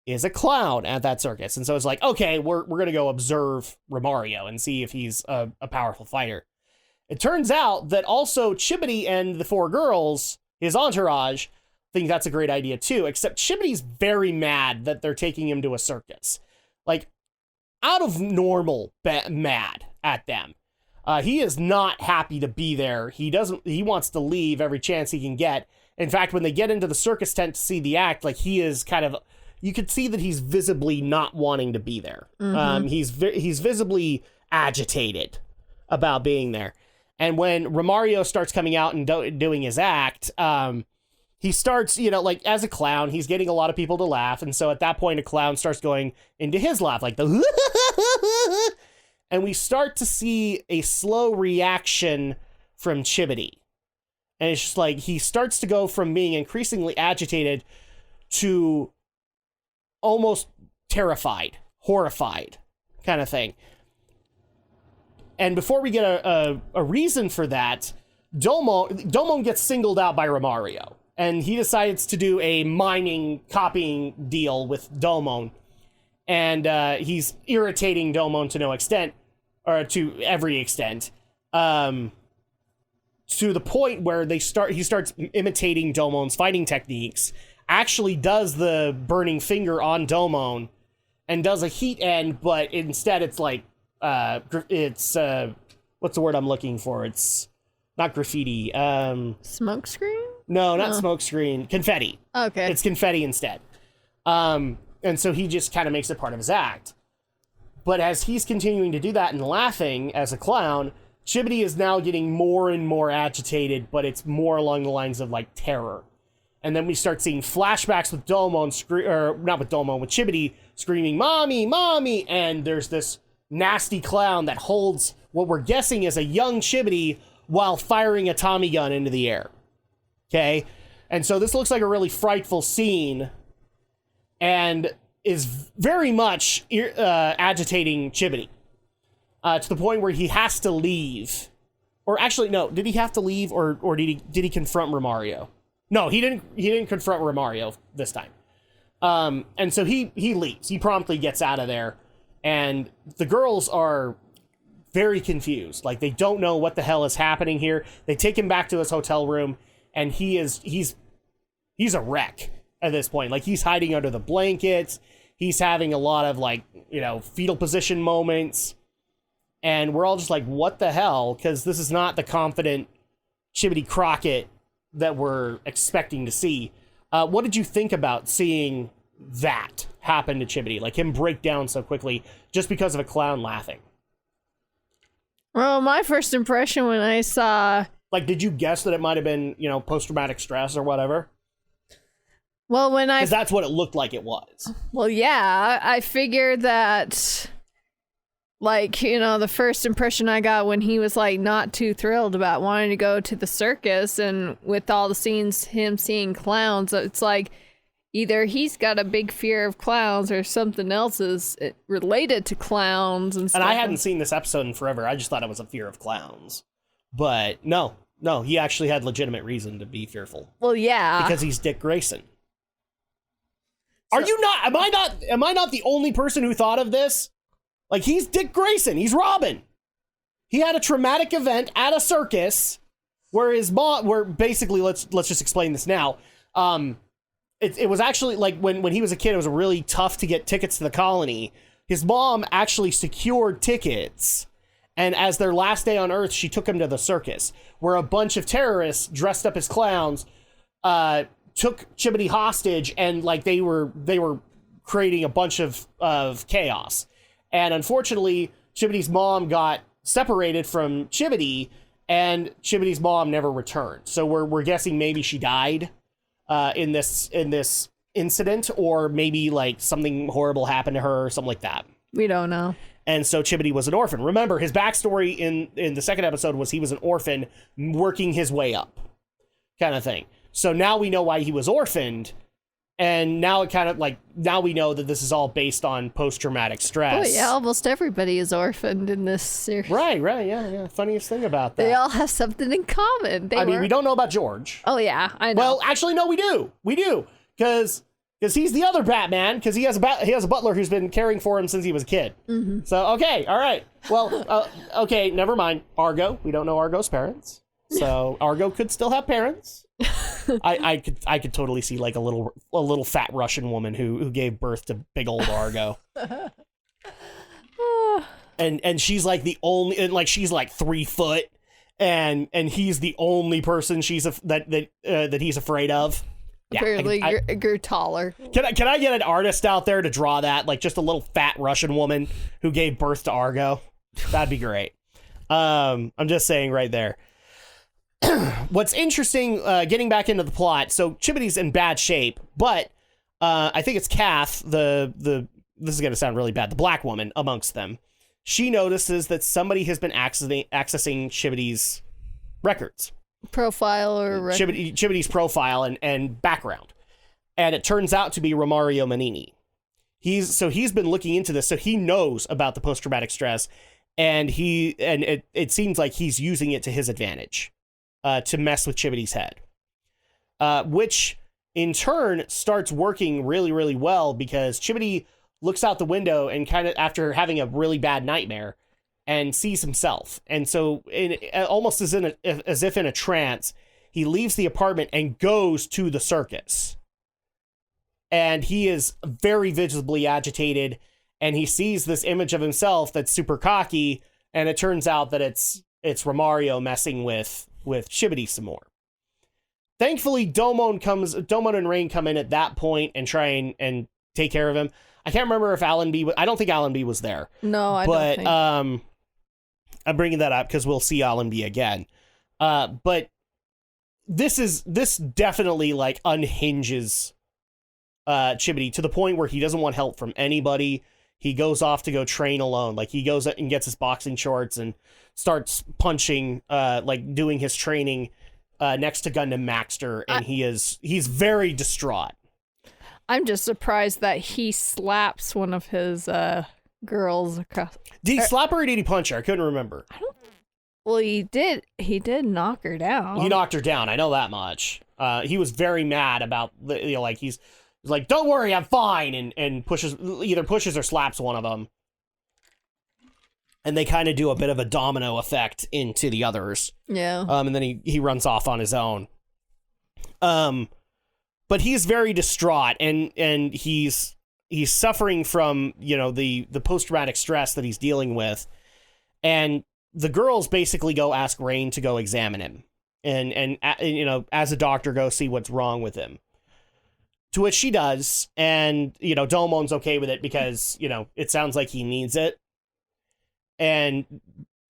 is a clown at that circus. And so it's like, okay, we're going to go observe Romario and see if he's a powerful fighter. It turns out that also Chibity and the four girls, his entourage, think that's a great idea too, except Chibity's very mad that they're taking him to a circus. Like, out of normal mad at them. He is not happy to be there. He wants to leave every chance he can get. In fact, when they get into the circus tent to see the act, like he is kind of, you could see that he's visibly not wanting to be there. Mm-hmm. He's visibly agitated about being there. And when Romario starts coming out and doing his act, he starts, you know, like as a clown, he's getting a lot of people to laugh. And so at that point, a clown starts going into his laugh, like the, and we start to see a slow reaction from Chibity. And it's just like, he starts to go from being increasingly agitated to almost terrified, horrified kind of thing. And before we get a reason for that, Domon gets singled out by Romario. And he decides to do a mining, copying deal with Domon. And he's irritating Domon to no extent, or to every extent, to the point where he starts imitating Domon's fighting techniques, actually does the burning finger on Domon, and does a heat end, but instead it's like, what's the word I'm looking for? It's not graffiti. Smoke screen? No, not smoke screen. Confetti. Okay. It's confetti instead. And so he just kind of makes it part of his act. But as he's continuing to do that and laughing as a clown, Chibity is now getting more and more agitated, but it's more along the lines of like terror. And then we start seeing flashbacks with Domon, with Chibity screaming, "Mommy, Mommy!" And there's this nasty clown that holds what we're guessing is a young Chibity while firing a Tommy gun into the air. Okay? And so this looks like a really frightful scene and is very much agitating Chibity to the point where he has to leave. Or actually, no, did he have to leave or did he confront Romario? No, he didn't confront Romario this time. And so he leaves. He promptly gets out of there. And the girls are very confused. Like, they don't know what the hell is happening here. They take him back to his hotel room, and he's a wreck at this point. Like, he's hiding under the blankets. He's having a lot of, like, you know, fetal position moments. And we're all just like, what the hell? Because this is not the confident Chibity Crockett that we're expecting to see. What did you think about seeing that happen to Chibity? Like, him break down so quickly just because of a clown laughing. Well, my first impression when I saw... Like, did you guess that it might have been, you know, post-traumatic stress or whatever? Well, when I... Because that's what it looked like it was. Well, yeah, I figured that... Like, you know, the first impression I got when he was, like, not too thrilled about wanting to go to the circus, and with all the scenes, him seeing clowns, it's like, either he's got a big fear of clowns or something else is related to clowns and stuff. And I hadn't seen this episode in forever. I just thought it was a fear of clowns. But no, he actually had legitimate reason to be fearful. Well, yeah. Because he's Dick Grayson. Are you not? Am I not the only person who thought of this? Like, he's Dick Grayson. He's Robin. He had a traumatic event at a circus where his mom, where basically, let's just explain this now. It was actually, like, when he was a kid, it was really tough to get tickets to the colony. His mom actually secured tickets. And as their last day on Earth, she took him to the circus, where a bunch of terrorists dressed up as clowns took Chibity hostage, and, like, they were creating a bunch of chaos. And unfortunately, Chibity's mom got separated from Chibity, and Chibity's mom never returned. So we're guessing maybe she died in this incident, or maybe, like, something horrible happened to her or something like that. We don't know. And so Chibity was an orphan. Remember, his backstory in the second episode was he was an orphan working his way up, kind of thing. So now we know why he was orphaned. And now it kind of, like, now we know that this is all based on post-traumatic stress. Oh, yeah, almost everybody is orphaned in this series. Right, yeah. Funniest thing about that. They all have something in common. I mean, we don't know about George. Oh, yeah, I know. Well, actually, no, we do. We do. Because he's the other Batman, because he has a butler who's been caring for him since he was a kid. Mm-hmm. So, okay, all right. Well, okay, never mind. Argo, we don't know Argo's parents. So Argo could still have parents. I could totally see, like, a little fat Russian woman who gave birth to big old Argo. and she's like the only, and, like, she's like 3 foot, and he's the only person that he's afraid of. Yeah, apparently you're taller. Can I get an artist out there to draw that, like, just a little fat Russian woman who gave birth to Argo? That'd be great. I'm just saying right there. What's interesting, getting back into the plot, so Chibity's in bad shape, but I think it's Kath, this is going to sound really bad, the black woman amongst them. She notices that somebody has been accessing Chibity's records. Profile or record. Chibity's profile and background. And it turns out to be Romario Manini. He's been looking into this, so he knows about the post-traumatic stress, and it seems like he's using it to his advantage. To mess with Chibity's head, which in turn starts working really, really well, because Chibity looks out the window and kind of, after having a really bad nightmare, and sees himself. And so almost as if in a trance, he leaves the apartment and goes to the circus. And he is very visibly agitated, and he sees this image of himself that's super cocky, and it turns out that it's Romario messing with Chibity some more. Thankfully, Domon and Rain come in at that point and try and take care of him. I can't remember if I don't think Allenby was there. No, I don't think. But I'm bringing that up because we'll see Allenby again. But this definitely, like, unhinges Chibity to the point where he doesn't want help from anybody. he goes off to go train alone. Like, he goes and gets his boxing shorts and starts punching, like doing his training next to Gundam Maxter, and he's very distraught. I'm just surprised that he slaps one of his girls across. Did he slap her or did he punch her? I couldn't remember. Well, he did knock her down. He knocked her down. I know that much. He was very mad about like he's like, "Don't worry, I'm fine," and either pushes or slaps one of them. And they kind of do a bit of a domino effect into the others. Yeah. And then he runs off on his own. But he's very distraught, and he's suffering from, the post-traumatic stress that he's dealing with. And the girls basically go ask Rain to go examine him. And as a doctor, go see what's wrong with him. To which she does, and, Domon's okay with it because, it sounds like he needs it. And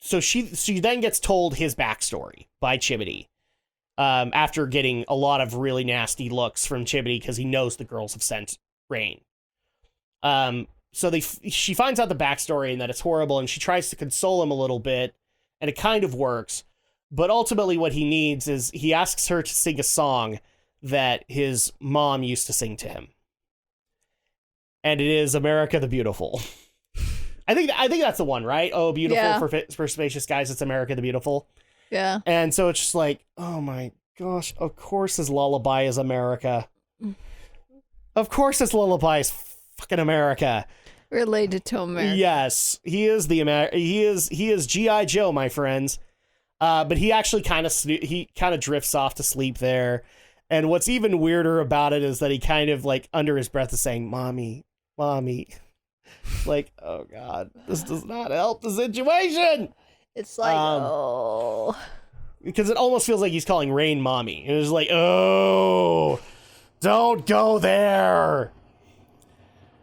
so she then gets told his backstory by Chibity, after getting a lot of really nasty looks from Chibity because he knows the girls have sent Rain. So she finds out the backstory and that it's horrible, and she tries to console him a little bit, and it kind of works. But ultimately what he needs is he asks her to sing a song that his mom used to sing to him. And it is America the Beautiful. I think that's the one, right? Oh, beautiful, yeah. for spacious skies, it's America the Beautiful. Yeah. And so it's just like, oh my gosh, of course his lullaby is America. Of course his lullaby is fucking America. Related to America. Yes, he is he is G.I. Joe, my friends. But he actually kind of drifts off to sleep there. And what's even weirder about it is that he kind of like under his breath is saying, "Mommy, mommy." Like, oh God, this does not help the situation. It's like, oh. Because it almost feels like he's calling Rain mommy. And it's like, oh, don't go there.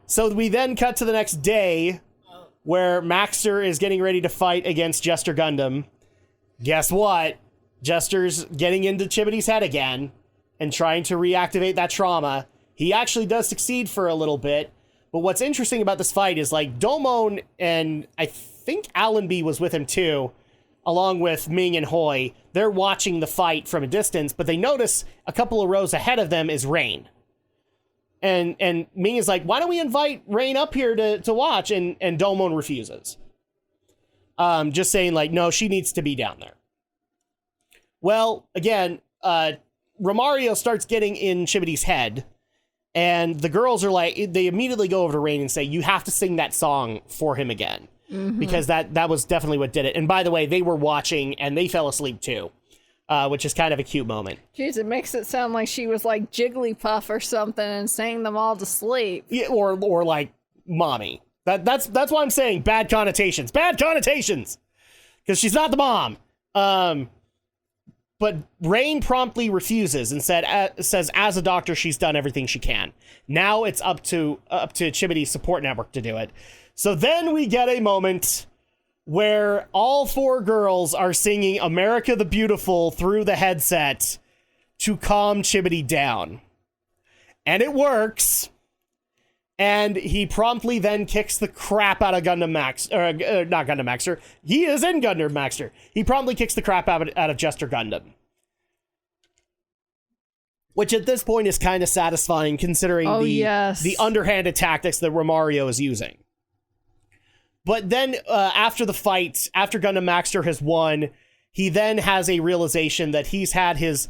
So we then cut to the next day where Maxter is getting ready to fight against Jester Gundam. Guess what? Jester's getting into Chibity's head again and trying to reactivate that trauma. He actually does succeed for a little bit. But what's interesting about this fight is, like, Domon and I think Allenby was with him too, along with Ming and Hoi. They're watching the fight from a distance, but they notice a couple of rows ahead of them is Rain. And Ming is like, "Why don't we invite Rain up here to watch?" And Domon refuses. Just saying, like, no, she needs to be down there. Well, again, Romario starts getting in Chibity's head. And the girls are like, they immediately go over to Rain and say, "You have to sing that song for him again." Mm-hmm. Because that was definitely what did it. And by the way, they were watching and they fell asleep too, which is kind of a cute moment. Jeez, it makes it sound like she was like Jigglypuff or something and sang them all to sleep. Yeah, or like mommy. That's why I'm saying bad connotations. Bad connotations! Because she's not the mom. But Rain promptly refuses and says, as a doctor, she's done everything she can. Now it's up to Chibity's support network to do it. So then we get a moment where all four girls are singing America the Beautiful through the headset to calm Chibity down. And it works. And he promptly then kicks the crap out of Gundam Max, not Gundam Maxter. He is in Gundam Maxter. He promptly kicks the crap out of Jester Gundam. Which at this point is kind of satisfying considering the underhanded tactics that Romario is using. But then after the fight, after Gundam Maxter has won, he then has a realization that he's had his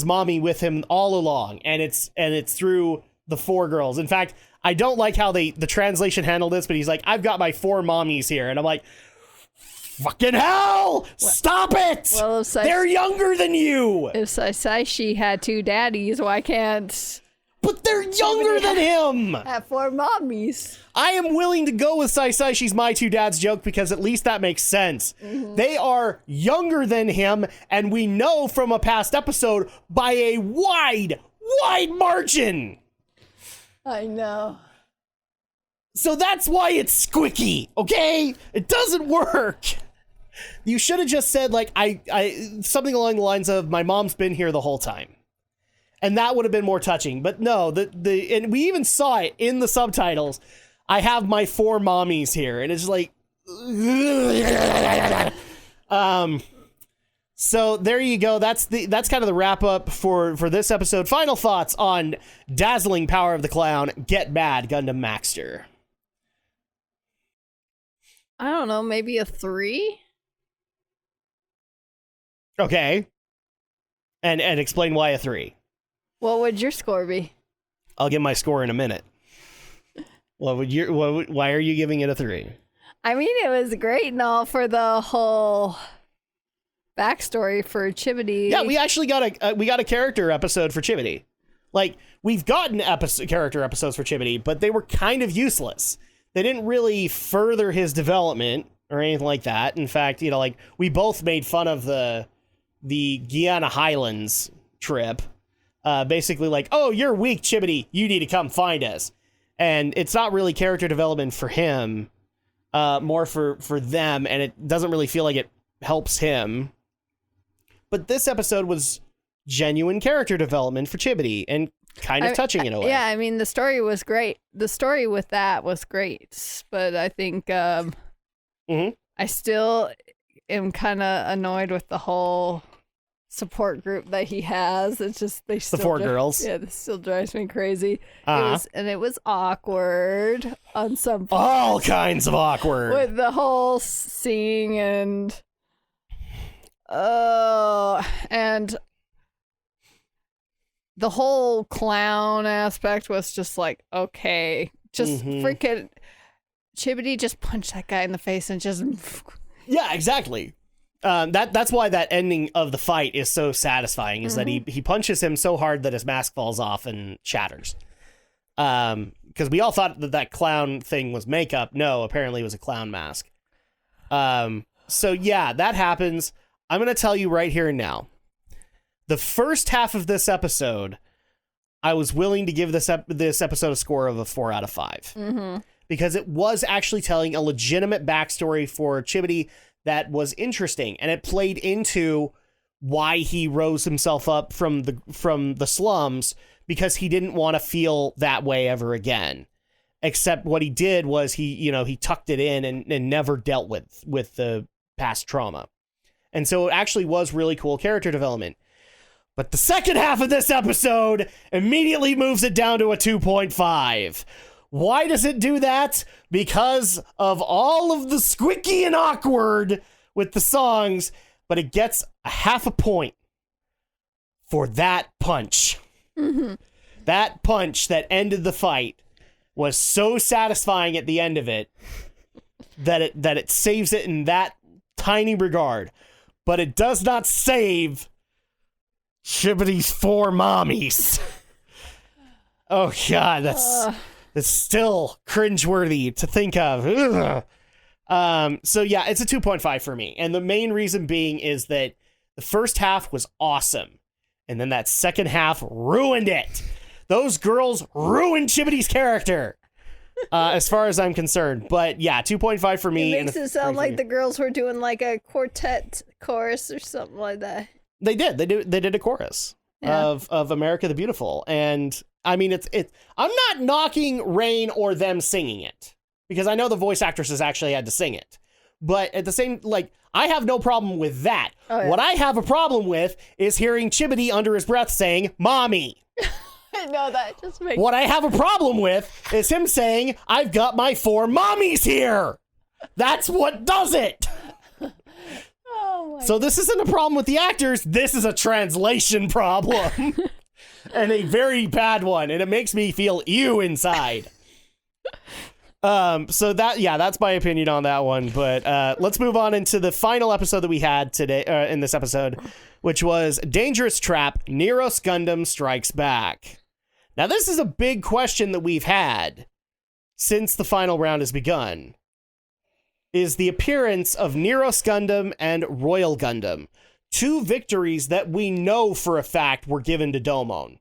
mommy with him all along, and it's through the four girls. In fact, I don't like how the translation handled this, but he's like, "I've got my four mommies here." And I'm like, fucking hell! Stop it! Well, they're younger than you! If Saishi had two daddies, why can't... But they're younger than him! Have four mommies. I am willing to go with Saisai's my two dads joke because at least that makes sense. Mm-hmm. They are younger than him, and we know from a past episode by a wide margin! I know. So that's why it's squicky, okay? It doesn't work. You should have just said, like, I something along the lines of, "My mom's been here the whole time." And that would have been more touching. But no, and we even saw it in the subtitles. I have my 4 mommies here, and it's like, so there you go. That's kind of the wrap up for this episode. Final thoughts on Dazzling Power of the Clown, Get Mad, Gundam Maxter. I don't know, maybe a 3? Okay. And explain why a 3. What would your score be? I'll give my score in a minute. Why are you giving it a 3? I mean, it was great and all for the whole backstory for Chibity. Yeah, we actually got a character episode for Chibity. Like, we've gotten character episodes for Chibity, but they were kind of useless. They didn't really further his development or anything like that. In fact, like, we both made fun of the Guyana Highlands trip. Basically like, oh, you're weak, Chibity. You need to come find us. And it's not really character development for him, more for them, and it doesn't really feel like it helps him. But this episode was genuine character development for Chibity, and kind of touching in a way. Yeah, I mean, the story was great. The story with that was great, but I think I still am kind of annoyed with the whole support group that he has. It's just the 4 girls. Yeah, this still drives me crazy. It was awkward on some points. All kinds of awkward with the whole singing and the whole clown aspect was just like, okay, just freaking Chibity just punched that guy in the face and just yeah, exactly. That's why that ending of the fight is so satisfying, is that he punches him so hard that his mask falls off and shatters. Because we all thought that clown thing was makeup. No, apparently it was a clown mask. So yeah, that happens. I'm going to tell you right here and now. The first half of this episode, I was willing to give this episode a score of a 4 out of 5. Because it was actually telling a legitimate backstory for Chibity that was interesting, and it played into why he rose himself up from the slums, because he didn't want to feel that way ever again. Except what he did was he tucked it in and never dealt with the past trauma. And so it actually was really cool character development. But the second half of this episode immediately moves it down to a 2.5. Why does it do that? Because of all of the squeaky and awkward with the songs, but it gets a 0.5 point for that punch. That punch that ended the fight was so satisfying at the end of it that it saves it in that tiny regard. But it does not save Chibity's 4 mommies. Oh God, that's still cringeworthy to think of. So yeah, it's a 2.5 for me. And the main reason being is that the first half was awesome, and then that second half ruined it. Those girls ruined Chibity's character, as far as I'm concerned. But yeah, 2.5 for me. It makes it sound like the girls were doing like a quartet chorus or something like that. They did. They did a chorus of America the Beautiful. And I mean, I'm not knocking Rain or them singing it, because I know the voice actresses actually had to sing it. But at the same, I have no problem with that. Oh, yeah. What I have a problem with is hearing Chibity under his breath saying, "Mommy." I know, that just makes... What I have a problem with is him saying, "I've got my 4 mommies here." That's what does it. So this isn't a problem with the actors. This is a translation problem. And a very bad one. And it makes me feel ew inside. So that's my opinion on that one. But let's move on into the final episode that we had today in this episode, which was Dangerous Trap, Neros Gundam Strikes Back. Now, this is a big question that we've had since the final round has begun, is the appearance of Neros Gundam and Royal Gundam, 2 victories that we know for a fact were given to DOMON.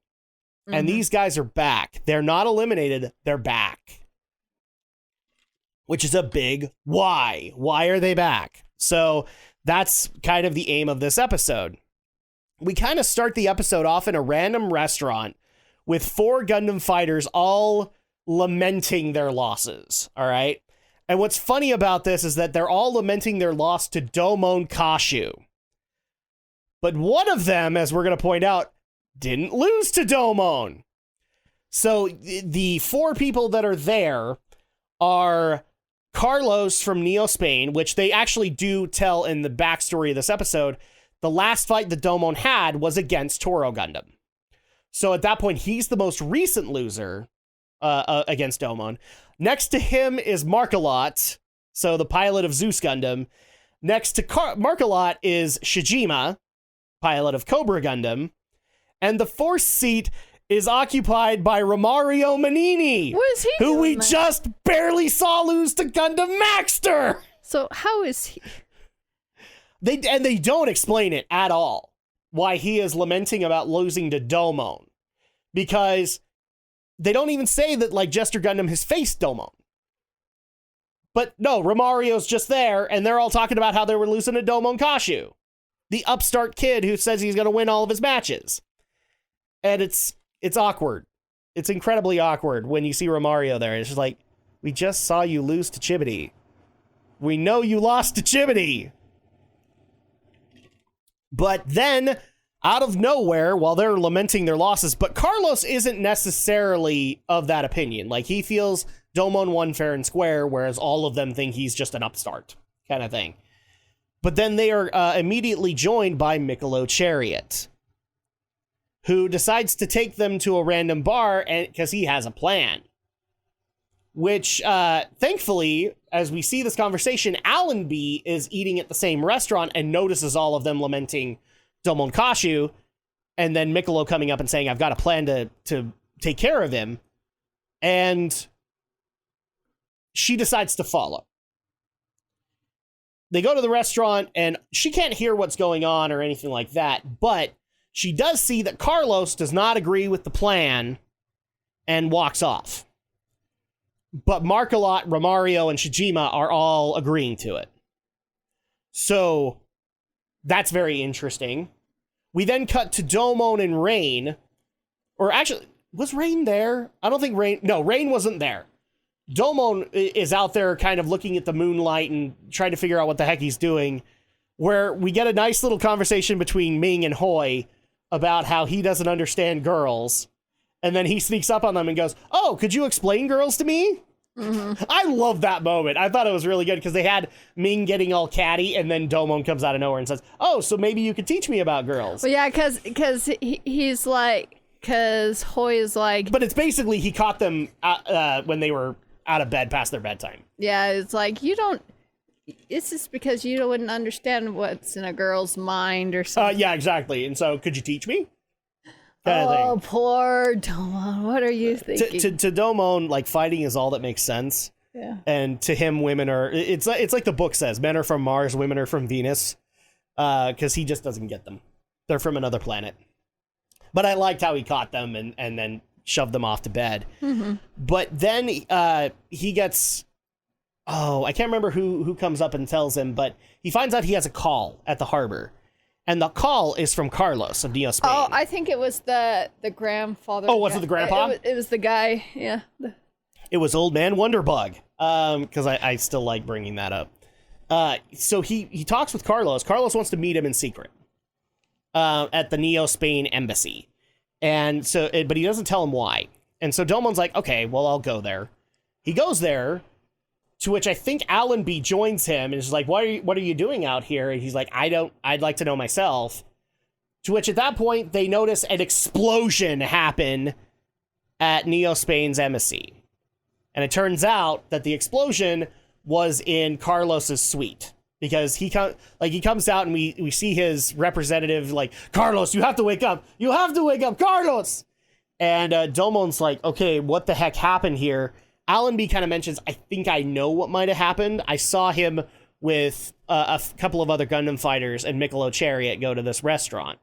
And these guys are back. They're not eliminated, they're back. Which is a big why. Why are they back? So that's kind of the aim of this episode. We kind of start the episode off in a random restaurant with 4 Gundam fighters all lamenting their losses, all right? And what's funny about this is that they're all lamenting their loss to DOMON Kashu. But one of them, as we're going to point out, didn't lose to DOMON. So the four people that are there are Carlos from Neo Spain, which they actually do tell in the backstory of this episode. The last fight that DOMON had was against Toro Gundam. So at that point, he's the most recent loser against DOMON. Next to him is Markalot, so the pilot of Zeus Gundam. Next to Markalot is Shijima, pilot of Cobra Gundam. And the fourth seat is occupied by Romario Manini, What is he who we doing there? just barely saw lose to Gundam Maxter. So how is he? They don't explain it at all, why he is lamenting about losing to DOMON. Because they don't even say that, like, Jester Gundam has faced DOMON. But no, Romario's just there, and they're all talking about how they were losing to DOMON Kashu, the upstart kid who says he's going to win all of his matches. And it's awkward. It's incredibly awkward when you see Romario there. It's just like, we just saw you lose to Chibity. We know you lost to Chibity. But then, out of nowhere, while they're lamenting their losses, but Carlos isn't necessarily of that opinion. Like, he feels DOMON won fair and square, whereas all of them think he's just an upstart kind of thing. But then they are immediately joined by Michelob Chariot, who decides to take them to a random bar because he has a plan. Which, thankfully, as we see this conversation, Allenby is eating at the same restaurant and notices all of them lamenting DOMON Kashu, and then Michelob coming up and saying, I've got a plan to take care of him. And she decides to follow. They go to the restaurant, and she can't hear what's going on or anything like that, but she does see that Carlos does not agree with the plan and walks off. But Markalot, Romario, and Shijima are all agreeing to it. So that's very interesting. We then cut to DOMON and Rain. Or actually, was Rain there? I don't think Rain... No, Rain wasn't there. DOMON is out there kind of looking at the moonlight and trying to figure out what the heck he's doing, where we get a nice little conversation between Ming and Hoi about how he doesn't understand girls. And then he sneaks up on them and goes, oh, could you explain girls to me? Mm-hmm. I love that moment. I thought it was really good because they had Ming getting all catty, and then DOMON comes out of nowhere and says, oh, so maybe you could teach me about girls. Well, yeah, because he's like, because Hoi is like... But it's basically he caught them when they were out of bed past their bedtime. Yeah, it's like, you don't... It's just because you wouldn't understand what's in a girl's mind or something. Yeah, exactly. And so, could you teach me? Kind Oh, poor DOMON. What are you thinking? To DOMON, like, fighting is all that makes sense. Yeah. And to him, women are... It's like the book says, men are from Mars, women are from Venus. Because he just doesn't get them. They're from another planet. But I liked how he caught them and then shoved them off to bed. Mm-hmm. But then he gets... Oh, I can't remember who comes up and tells him, but he finds out he has a call at the harbor. And the call is from Carlos of Neo Spain. Oh, I think it was the grandfather. Oh, was it the grandpa? It was the guy, yeah. It was Old Man Wonderbug, because I still like bringing that up. So he talks with Carlos. Carlos wants to meet him in secret at the Neo Spain embassy. And so, but he doesn't tell him why. And so DOMON's like, okay, well, I'll go there. He goes there, to which I think Allenby joins him and is like, what are you doing out here? And he's like, I'd like to know myself. To which at that point, they notice an explosion happen at Neo Spain's embassy. And it turns out that the explosion was in Carlos's suite. Because he comes out and we see his representative like, Carlos, you have to wake up. You have to wake up, Carlos. And DOMON's like, okay, what the heck happened here? Allenby kind of mentions, I think I know what might have happened. I saw him with a couple of other Gundam fighters and Michelob Chariot go to this restaurant.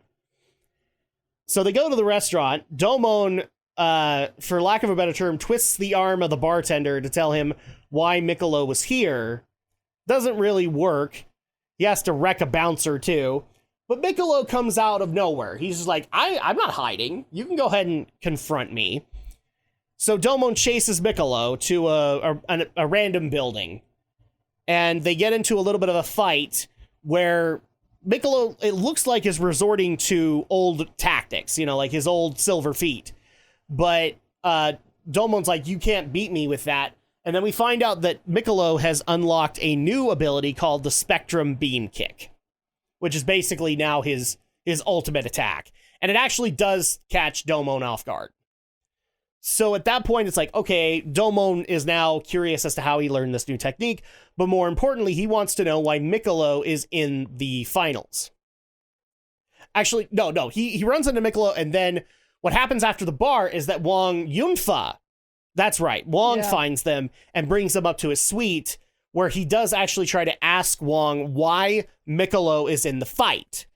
So they go to the restaurant. DOMON, for lack of a better term, twists the arm of the bartender to tell him why Michelob was here. Doesn't really work. He has to wreck a bouncer too. But Michelob comes out of nowhere. He's just like, I'm not hiding. You can go ahead and confront me. So Domon chases Miccolo to a random building, and they get into a little bit of a fight where Miccolo, it looks like, is resorting to old tactics, like his old silver feet. But Domon's like, you can't beat me with that. And then we find out that Miccolo has unlocked a new ability called the Spectrum Beam Kick, which is basically now his ultimate attack. And it actually does catch Domon off guard. So at that point, it's like, okay, Domon is now curious as to how he learned this new technique, but more importantly, he wants to know why Miccolo is in the finals. Actually, no, he runs into Miccolo, and then what happens after the bar is that Wang Yunfa, that's right, Wang finds them and brings them up to his suite, where he does actually try to ask Wang why Miccolo is in the fight.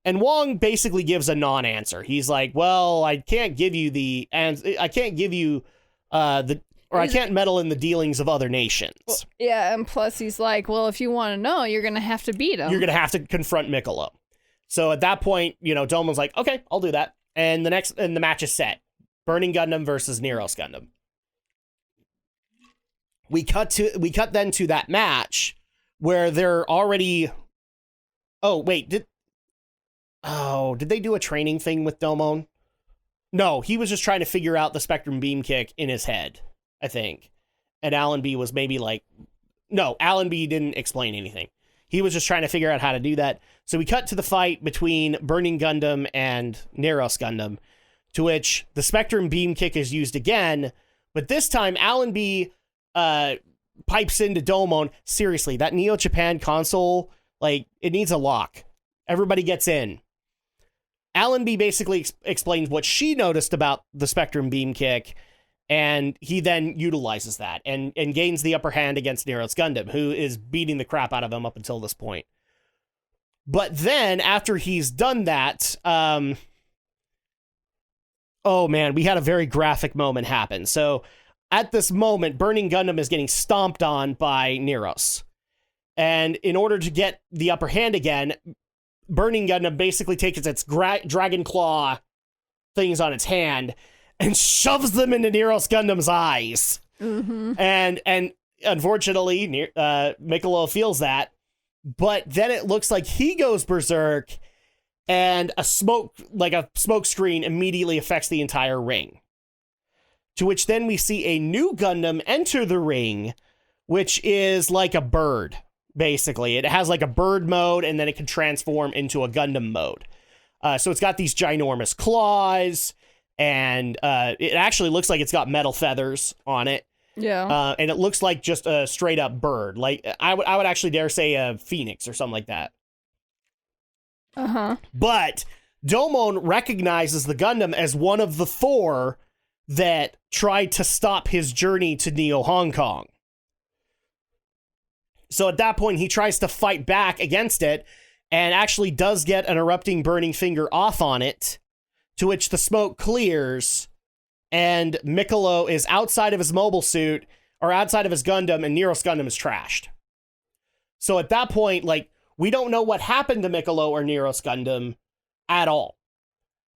And Wang basically gives a non-answer. He's like, well, I can't give you I can't meddle in the dealings of other nations. Well, yeah, and plus he's like, well, if you want to know, you're going to have to beat him. You're going to have to confront Miccolo. So at that point, Domon's like, okay, I'll do that. And the match is set. Burning Gundam versus Neros Gundam. We cut then to that match where they're already... Oh, wait, did they do a training thing with Domon? No, he was just trying to figure out the Spectrum Beam Kick in his head, I think. And Allenby was maybe like... No, Allenby didn't explain anything. He was just trying to figure out how to do that. So we cut to the fight between Burning Gundam and Neros Gundam, to which the Spectrum Beam Kick is used again, but this time Allenby pipes into Domon. Seriously, that Neo Japan console, it needs a lock. Everybody gets in. Allenby basically explains what she noticed about the Spectrum Beam Kick, and he then utilizes that and gains the upper hand against Neros Gundam, who is beating the crap out of him up until this point. But then, after he's done that, oh man, we had a very graphic moment happen. So, at this moment, Burning Gundam is getting stomped on by Neros. And in order to get the upper hand again, Burning Gundam basically takes its dragon claw things on its hand and shoves them into Neros Gundam's eyes. Mm-hmm. And unfortunately, Miccolo feels that. But then it looks like he goes berserk, and a smoke screen immediately affects the entire ring. To which then we see a new Gundam enter the ring, which is like a bird, basically. It has like a bird mode, and then it can transform into a Gundam mode. So it's got these ginormous claws, and it actually looks like it's got metal feathers on it. Yeah. And it looks like just a straight up bird. Like I would actually dare say a phoenix or something like that. Uh-huh. But Domon recognizes the Gundam as one of the 4 that tried to stop his journey to Neo Hong Kong. So at that point, he tries to fight back against it and actually does get an erupting burning finger off on it, to which the smoke clears, and Miccolo is outside of his mobile suit, or outside of his Gundam, and Neros Gundam is trashed. So at that point, we don't know what happened to Miccolo or Neros Gundam at all.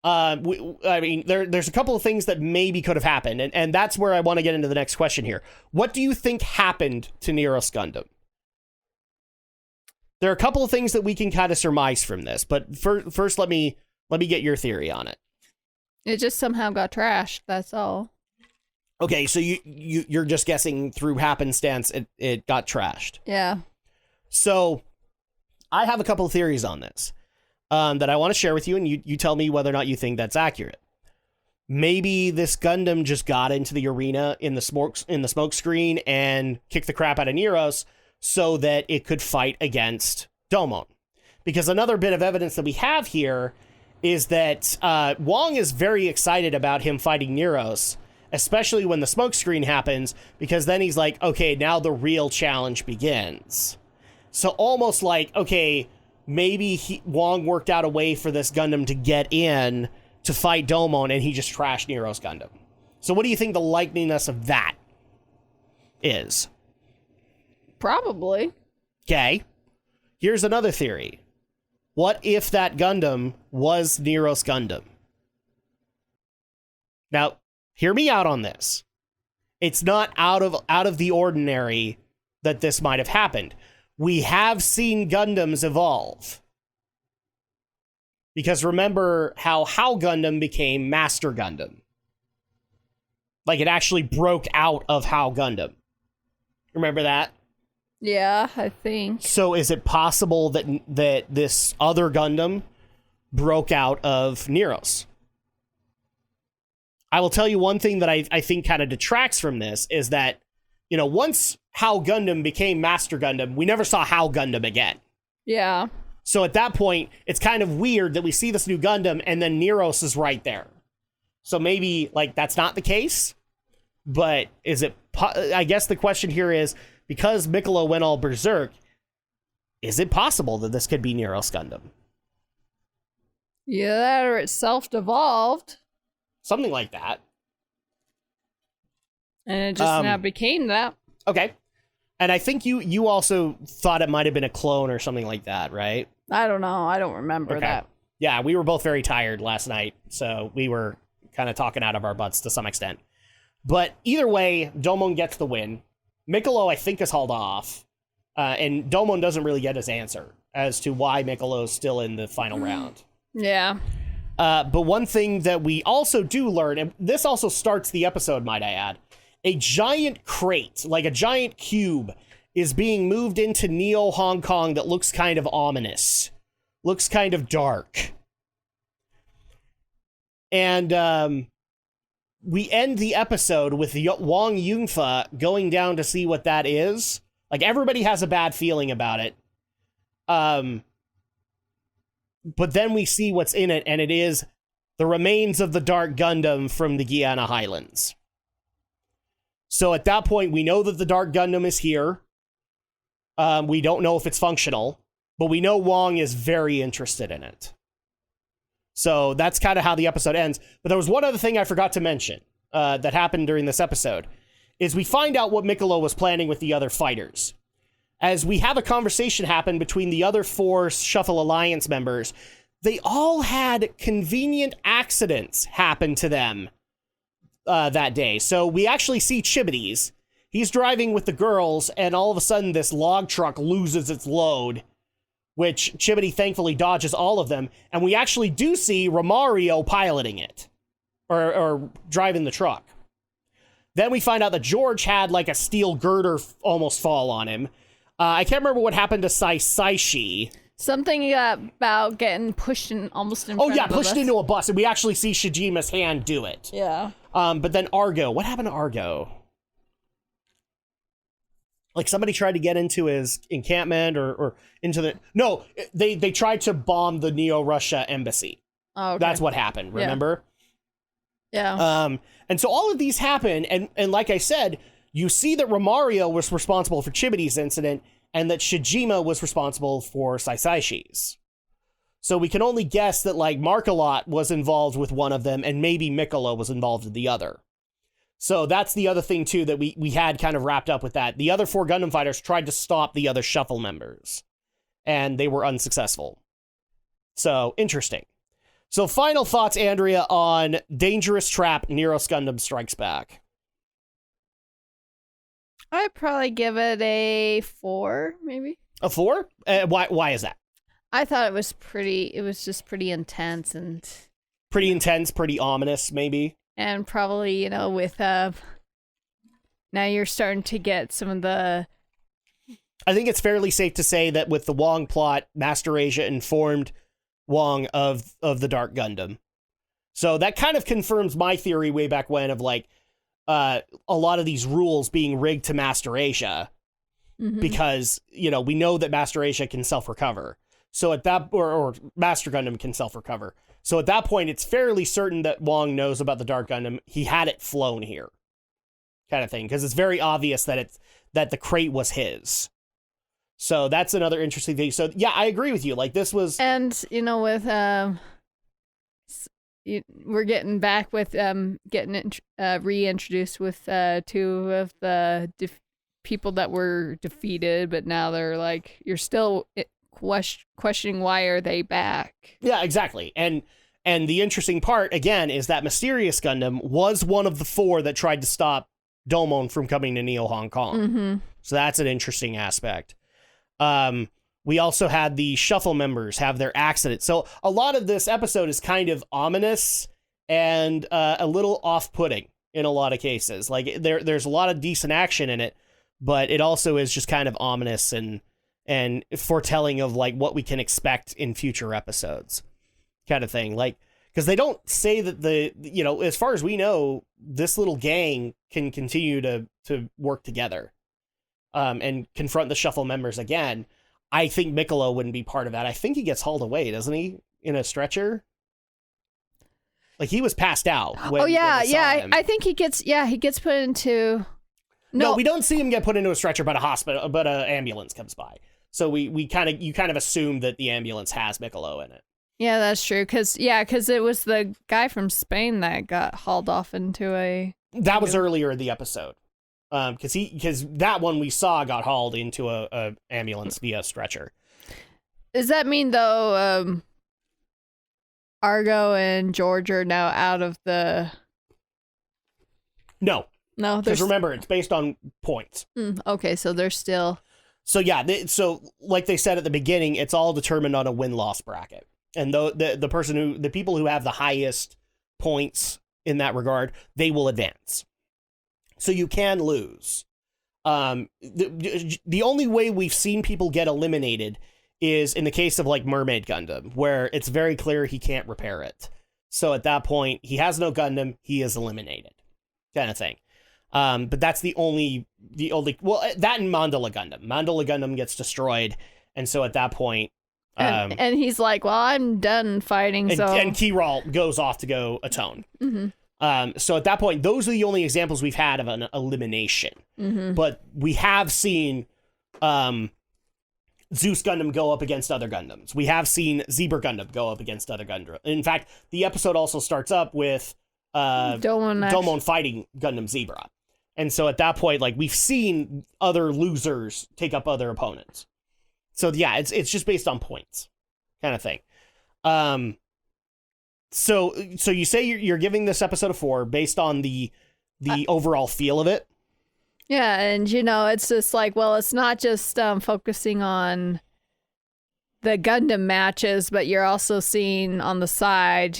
There's a couple of things that maybe could have happened, and that's where I want to get into the next question here. What do you think happened to Neros Gundam? There are a couple of things that we can kind of surmise from this, but first let me get your theory on it. It just somehow got trashed, that's all. Okay, so you're just guessing through happenstance it got trashed. Yeah. So I have a couple of theories on this that I want to share with you, and you tell me whether or not you think that's accurate. Maybe this Gundam just got into the arena in the smoke screen and kicked the crap out of Neros so that it could fight against Domon. Because another bit of evidence that we have here is that Wang is very excited about him fighting Neros, especially when the smoke screen happens, because then he's like, okay, now the real challenge begins. So almost like, okay, maybe Wang worked out a way for this Gundam to get in to fight Domon, and he just trashed Neros Gundam. So what do you think the likeliness of that is? Probably. Okay. Here's another theory. What if that Gundam was Neros Gundam? Now, hear me out on this. It's not out of the ordinary that this might have happened. We have seen Gundams evolve. Because remember how Gundam became Master Gundam. Like, it actually broke out of Gundam. Remember that? Yeah, I think. So is it possible that this other Gundam broke out of Neros? I will tell you one thing that I think kind of detracts from this is that, once Gundam became Master Gundam, we never saw Gundam again. Yeah. So at that point, it's kind of weird that we see this new Gundam and then Neros is right there. So maybe, that's not the case. But is it... I guess the question here is, because Mikkolo went all berserk, is it possible that this could be Neros Gundam? Yeah, that or it self-devolved. Something like that. And it just now became that. Okay. And I think you also thought it might have been a clone or something like that, right? I don't know. I don't remember that. Yeah, we were both very tired last night, so we were kind of talking out of our butts to some extent. But either way, DOMON gets the win. Mikkolo, I think, is hauled off. And DOMON doesn't really get his answer as to why Mikkolo's still in the final round. Yeah. But one thing that we also do learn, and this also starts the episode, might I add, a giant crate, like a giant cube, is being moved into Neo Hong Kong that looks kind of ominous. Looks kind of dark. And we end the episode with Wang Yunfa going down to see what that is. Like, everybody has a bad feeling about it. But then we see what's in it, and it is the remains of the Dark Gundam from the Guiana Highlands. So at that point, we know that the Dark Gundam is here. We don't know if it's functional, but we know Wang is very interested in it. So that's kind of how the episode ends. But there was one other thing I forgot to mention that happened during this episode, is we find out what Mikkolo was planning with the other fighters. As we have a conversation happen between the other 4 Shuffle Alliance members, they all had convenient accidents happen to them that day. So we actually see Chibities. He's driving with the girls, and all of a sudden this log truck loses its load, which Chibity thankfully dodges all of them, and we actually do see Romario piloting it, or driving the truck. Then we find out that George had like a steel girder almost fall on him. I can't remember what happened to Saishi. Something about getting pushed almost in front of a bus. Pushed into a bus, and we actually see Shijima's hand do it. Yeah. But then Argo, what happened to Argo? Like, somebody tried to get into his encampment or into the... No, they tried to bomb the Neo-Russia embassy. Oh, okay. That's what happened, remember? Yeah. And so all of these happen, and like I said, you see that Romario was responsible for Chibity's incident, and that Shijima was responsible for Saisai's. So we can only guess that, like, Markalot was involved with one of them, and maybe Mikkolo was involved with the other. So that's the other thing, too, that we had kind of wrapped up with that. The other 4 Gundam fighters tried to stop the other Shuffle members, and they were unsuccessful. So, interesting. So, final thoughts, Andrea, on Dangerous Trap, Neros Gundam Strikes Back. I'd probably give it a 4, maybe. A 4? Why is that? I thought it was just pretty intense and... Pretty intense, pretty ominous, maybe? And probably, with, now you're starting to get some of the... I think it's fairly safe to say that with the Wong plot, Master Asia informed Wong of the Dark Gundam. So that kind of confirms my theory way back when of, like, a lot of these rules being rigged to Master Asia. Mm-hmm. Because, we know that Master Asia can self-recover. So at that... Or Master Gundam can self-recover. So at that point, it's fairly certain that Wong knows about the Dark Gundam. He had it flown here, kind of thing, because it's very obvious that the crate was his. So that's another interesting thing. So yeah, I agree with you. Like, this was, and with we're getting back with getting reintroduced with 2 of the people that were defeated, but now they're like, you're still questioning why are they back. Yeah, exactly. And the interesting part, again, is that Mysterious Gundam was one of the 4 that tried to stop Domon from coming to Neo Hong Kong. So that's an interesting aspect. We also had the Shuffle members have their accident. So a lot of this episode is kind of ominous and a little off-putting in a lot of cases. Like there's a lot of decent action in it, but it also is just kind of ominous and foretelling of like what we can expect in future episodes, kind of thing. Like, because they don't say that as far as we know, this little gang can continue to work together, and confront the Shuffle members again. I think Miccolo wouldn't be part of that. I think he gets hauled away, doesn't he, in a stretcher? Like, he was passed out. When we saw him. I think he gets put into. No, we don't see him get put into a stretcher, but an ambulance comes by. So you kind of assume that the ambulance has Miccolo in it. Yeah, that's true. Because it was the guy from Spain that got hauled off into a. That was earlier in the episode. Because that one we saw got hauled into a ambulance via stretcher. Does that mean though? Argo and George are now out of the. No, because remember, it's based on points. Okay, so they're still. So yeah, so like they said at the beginning, it's all determined on a win-loss bracket, and the people who have the highest points in that regard, they will advance. So you can lose. The only way we've seen people get eliminated is in the case of like Mermaid Gundam, where it's very clear he can't repair it. So at that point, he has no Gundam, he is eliminated, kind of thing. But that's the only that and Mandala Gundam. Mandala Gundam gets destroyed, and so at that point, and he's like, "Well, I'm done fighting." And Kiral goes off to go atone. So at that point, those are the only examples we've had of an elimination. But we have seen Zeus Gundam go up against other Gundams. We have seen Zebra Gundam go up against other Gundam. In fact, the episode also starts up with Domon fighting Gundam Zebra. And so at that point, like, we've seen other losers take up other opponents. So yeah, it's just based on points, kind of thing. So you say you're giving this episode a 4 based on the overall feel of it. Yeah, and it's just like, well, it's not just focusing on the Gundam matches, but you're also seeing on the side,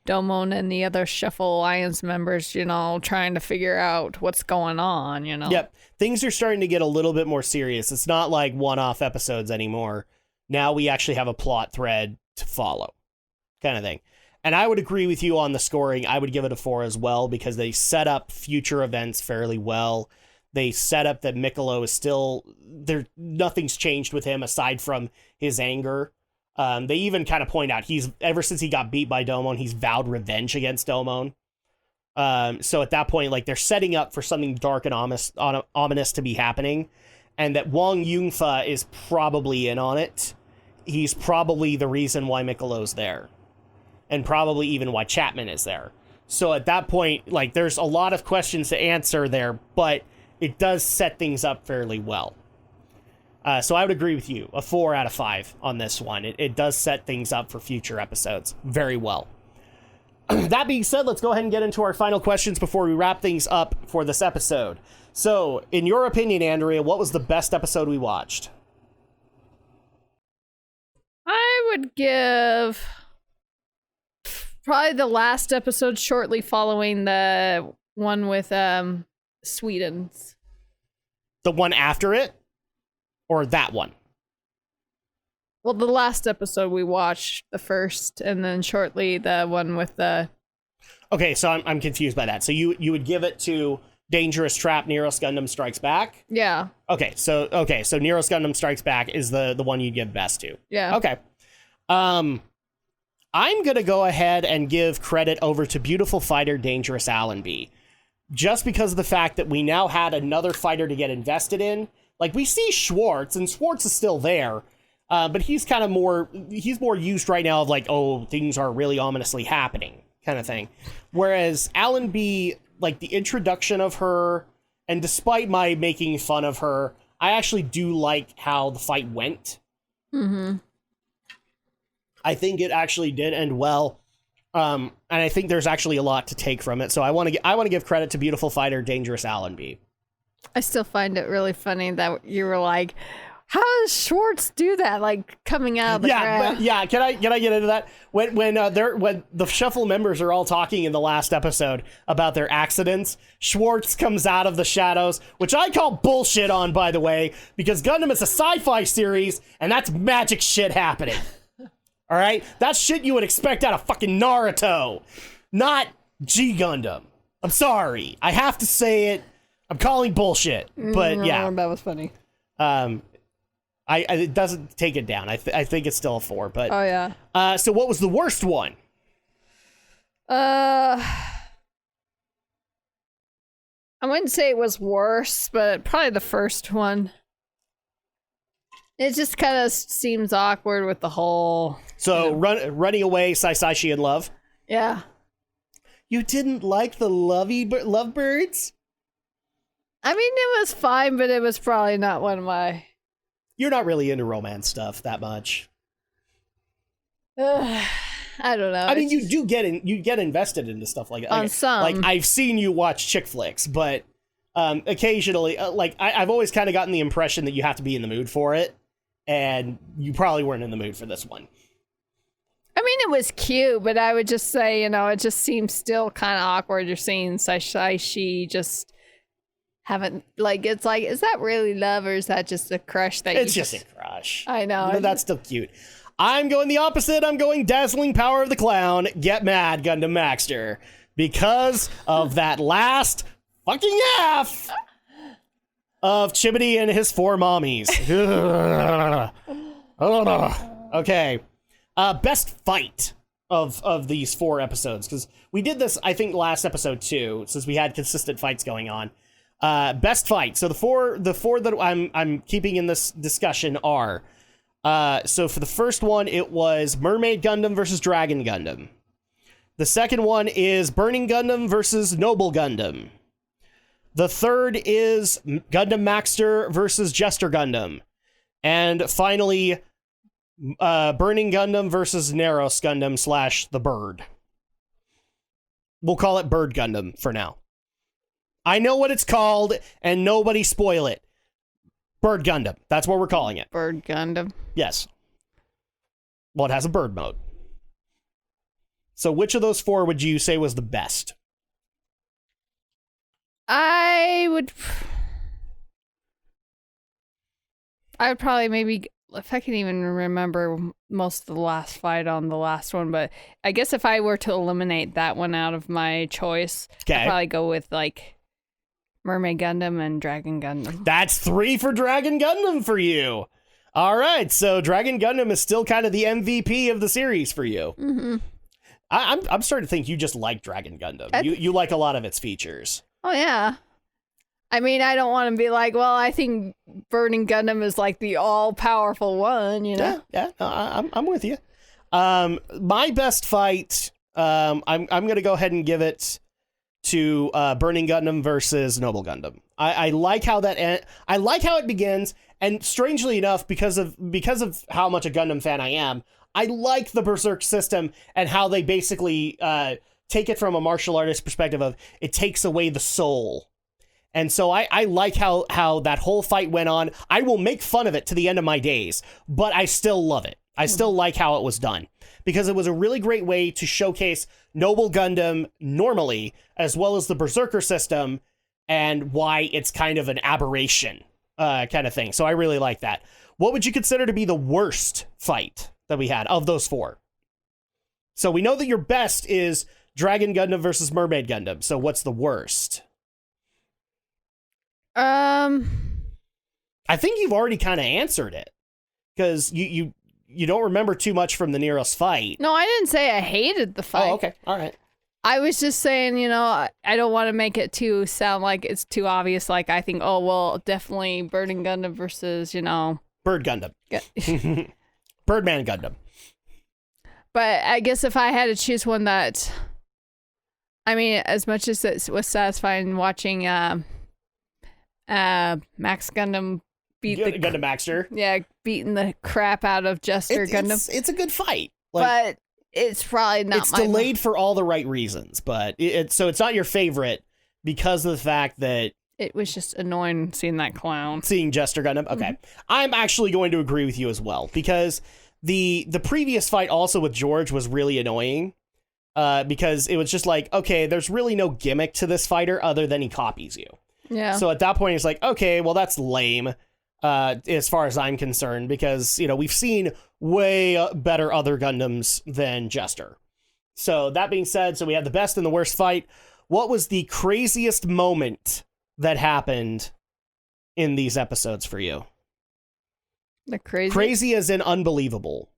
Domon and the other Shuffle Alliance members, trying to figure out what's going on, Yep. Things are starting to get a little bit more serious. It's not like one-off episodes anymore. Now we actually have a plot thread to follow, kind of thing. And I would agree with you on the scoring. I would give it a 4 as well, because they set up future events fairly well. They set up that Miccolo is still there. Nothing's changed with him aside from his anger. They even kind of point out ever since he got beat by Domon, he's vowed revenge against Domon. So at that point, like, they're setting up for something dark and ominous to be happening, and that Wang Yunfa is probably in on it. He's probably the reason why Miccolo's there, and probably even why Chapman is there. So at that point, like, there's a lot of questions to answer there, but it does set things up fairly well. So I would agree with you, a 4 out of 5 on this one. It does set things up for future episodes very well. That being said, let's go ahead and get into our final questions before we wrap things up for this episode. So, in your opinion, Andrea, what was the best episode we watched? I would give probably the last episode shortly following the one with Sweden's. The one after it? Or that one? Well, the last episode we watched, the first, and then shortly the one with the... Okay, so I'm confused by that. So you would give it to Dangerous Trap, Neros Gundam Strikes Back? Yeah. Okay, so Neros Gundam Strikes Back is the one you'd give best to. Yeah. Okay. I'm gonna go ahead and give credit over to Beautiful Fighter Dangerous Allenby. Just because of the fact that we now had another fighter to get invested in. Like, we see Schwartz, and Schwartz is still there, but he's more used right now of like, oh, things are really ominously happening, kind of thing. Whereas Allenby, like, the introduction of her, and despite my making fun of her, I actually do like how the fight went. I think it actually did end well. And I think there's actually a lot to take from it. So I want to give credit to beautiful fighter Dangerous Allenby. I still find it really funny that you were like, how does Schwartz do that? Like coming out of the ground. Yeah. Can I get into that? When the Shuffle members are all talking in the last episode about their accidents, Schwartz comes out of the shadows, which I call bullshit on, by the way, because Gundam is a sci-fi series and that's magic shit happening. All right, that's shit you would expect out of fucking Naruto, not G Gundam. I'm sorry, I have to say it. I'm calling bullshit, but yeah, that was funny. It doesn't take it down. I think it's still a 4, but Oh yeah. So what was the worst one? I wouldn't say it was worse, but probably the first one. It just kind of seems awkward with the whole. So running away, Saisashi in love. Yeah. You didn't like the lovebirds? I mean, it was fine, but it was probably not one of my. You're not really into romance stuff that much. I don't know. I mean, you get invested into stuff like that. On some. Like I've seen you watch chick flicks, but occasionally, I've always kind of gotten the impression that you have to be in the mood for it, and you probably weren't in the mood for this one. I mean, it was cute, but I would just say, it just seems still kind of awkward. You're seeing Saisashi just haven't, it's like, is that really love or is that just a crush that It's just a crush. I know. But that's still cute. I'm going the opposite. I'm going Dazzling Power of the Clown. Get mad, Gundam Maxter. Because of that last fucking F of Chibity and his 4 mommies. Okay. Best fight of these 4 episodes, because we did this, I think, last episode too, since we had consistent fights going on. Best fight. So the four that I'm keeping in this discussion are, so for the first one, it was Mermaid Gundam versus Dragon Gundam. The second one is Burning Gundam versus Noble Gundam. The third is Gundam Maxter versus Jester Gundam. And finally, Burning Gundam versus Naros Gundam / the Bird. We'll call it Bird Gundam for now. I know what it's called, and nobody spoil it. Bird Gundam. That's what we're calling it. Bird Gundam. Yes. Well, it has a bird mode. So which of those 4 would you say was the best? I would probably maybe, if I can even remember most of the last fight on the last one, but I guess if I were to eliminate that one out of my choice, I'd probably go with Mermaid Gundam and Dragon Gundam. That's 3 for Dragon Gundam for you. All right, so Dragon Gundam is still kind of the MVP of the series for you. Mm-hmm. I'm starting to think you just like Dragon Gundam. You like a lot of its features. Oh yeah. I mean, I don't want to be like, well, I think Burning Gundam is like the all-powerful one, Yeah, I'm with you. My best fight, I'm going to go ahead and give it to Burning Gundam versus Noble Gundam. I like how I like how it begins, and strangely enough, because of how much a Gundam fan I am, I like the Berserk system and how they basically take it from a martial artist perspective of it takes away the soul. And so I like how that whole fight went on. I will make fun of it to the end of my days, but I still love it. I still like how it was done, because it was a really great way to showcase Noble Gundam normally, as well as the Berserker system, and why it's kind of an aberration kind of thing. So I really like that. What would you consider to be the worst fight that we had of those 4? So we know that your best is Dragon Gundam versus Mermaid Gundam. So what's the worst? I think you've already kind of answered it, because you don't remember too much from the Neros fight. No, I didn't say I hated the fight. Oh, okay. All right. I was just saying, I don't want to make it sound like it's too obvious. Like, I think, oh, well, definitely Burning Gundam versus, Bird Gundam. Birdman Gundam. But I guess if I had to choose one that, I mean, as much as it was satisfying watching Max Gundam beat Gundam Maxter. Yeah, beating the crap out of Jester Gundam. It's a good fight. But it's probably not. It's delayed for all the right reasons, but so it's not your favorite because of the fact that it was just annoying seeing that clown. Seeing Jester Gundam. Okay. I'm actually going to agree with you as well, because the previous fight also with George was really annoying. Because it was just like, okay, there's really no gimmick to this fighter other than he copies you. Yeah. So at that point, it's like, okay, well, that's lame, as far as I'm concerned, because, we've seen way better other Gundams than Jester. So that being said, so we have the best and the worst fight. What was the craziest moment that happened in these episodes for you? The crazy? Crazy as in unbelievable.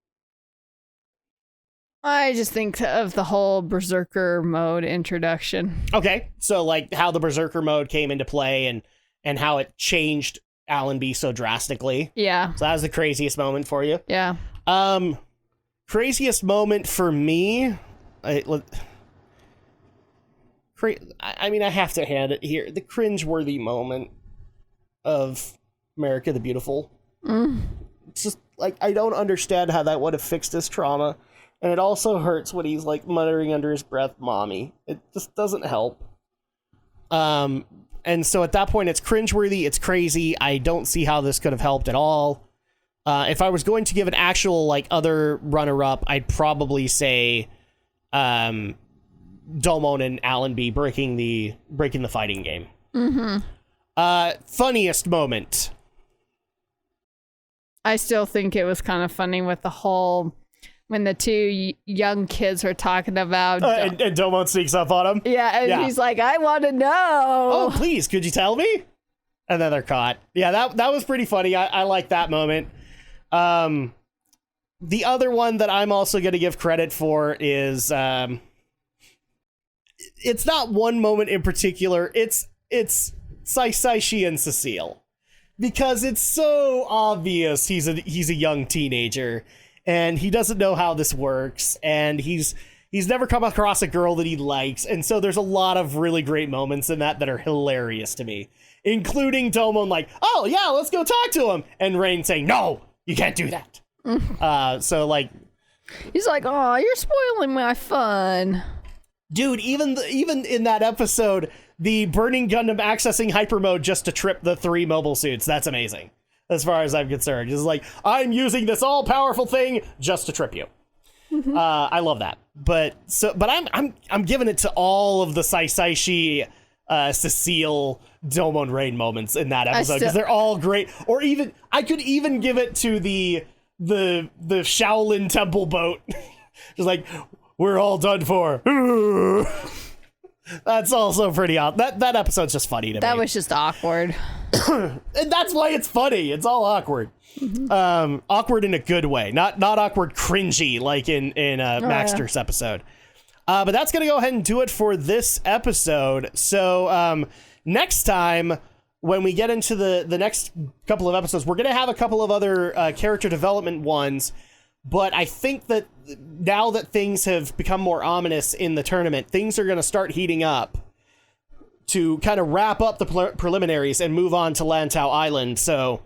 I just think of the whole Berserker mode introduction. Okay, so like how the Berserker mode came into play and how it changed Allenby so drastically. Yeah. So that was the craziest moment for you. Yeah. Craziest moment for me, I mean, I have to hand it here. The cringeworthy moment of America the Beautiful. It's just like, I don't understand how that would have fixed his trauma. And it also hurts when he's like muttering under his breath, "Mommy." It just doesn't help. And so at that point, it's cringeworthy. It's crazy. I don't see how this could have helped at all. If I was going to give an actual like other runner-up, I'd probably say Domon and Allenby breaking the fighting game. Funniest moment. I still think it was kind of funny with the whole when the two young kids were talking about and Domon sneaks up on him. Yeah, and he's like, "I want to know." Oh, please, could you tell me? And then they're caught. Yeah, that was pretty funny. I like that moment. The other one that I'm also going to give credit for is it's not one moment in particular. It's Saishi and Cecile, because it's so obvious he's a young teenager. And he doesn't know how this works, and he's never come across a girl that he likes, and so there's a lot of really great moments in that are hilarious to me, including Domon like, "Oh yeah, let's go talk to him," and Rain saying, "No, you can't do that." So like, he's like, "Oh, you're spoiling my fun." Dude, even in that episode, the Burning Gundam accessing hyper mode just to trip the 3 mobile suits, that's amazing. As far as I'm concerned, it's like, I'm using this all-powerful thing just to trip you. I love that. But I'm giving it to all of the Saishi, Cecile, Domon Rain moments in that episode, because they're all great. Or even I could even give it to the Shaolin Temple boat. Just like, we're all done for. That's also pretty odd. That episode's just funny to me. That was just awkward. And that's why it's funny. It's all awkward. Awkward in a good way. Not awkward cringy like in Maxter's episode. But that's going to go ahead and do it for this episode. So next time, when we get into the next couple of episodes, we're going to have a couple of other character development ones. But I think that now that things have become more ominous in the tournament, things are going to start heating up to kind of wrap up the preliminaries and move on to Lantau Island. So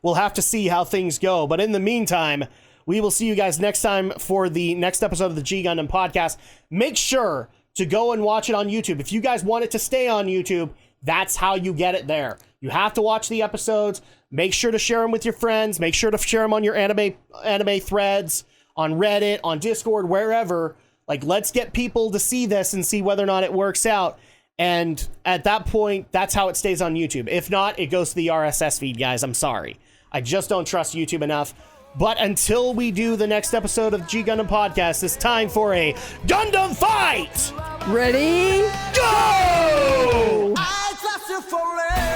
we'll have to see how things go. But in the meantime, we will see you guys next time for the next episode of the G Gundam podcast. Make sure to go and watch it on YouTube. If you guys want it to stay on YouTube, that's how you get it there. You have to watch the episodes. Make sure to share them with your friends. Make sure to share them on your anime threads, on Reddit, on Discord, wherever. Like, let's get people to see this and see whether or not it works out. And at that point, that's how it stays on YouTube. If not, it goes to the RSS feed, guys. I'm sorry. I just don't trust YouTube enough. But until we do the next episode of G Gundam Podcast, it's time for a Gundam fight! Ready? Go! I trust you forever.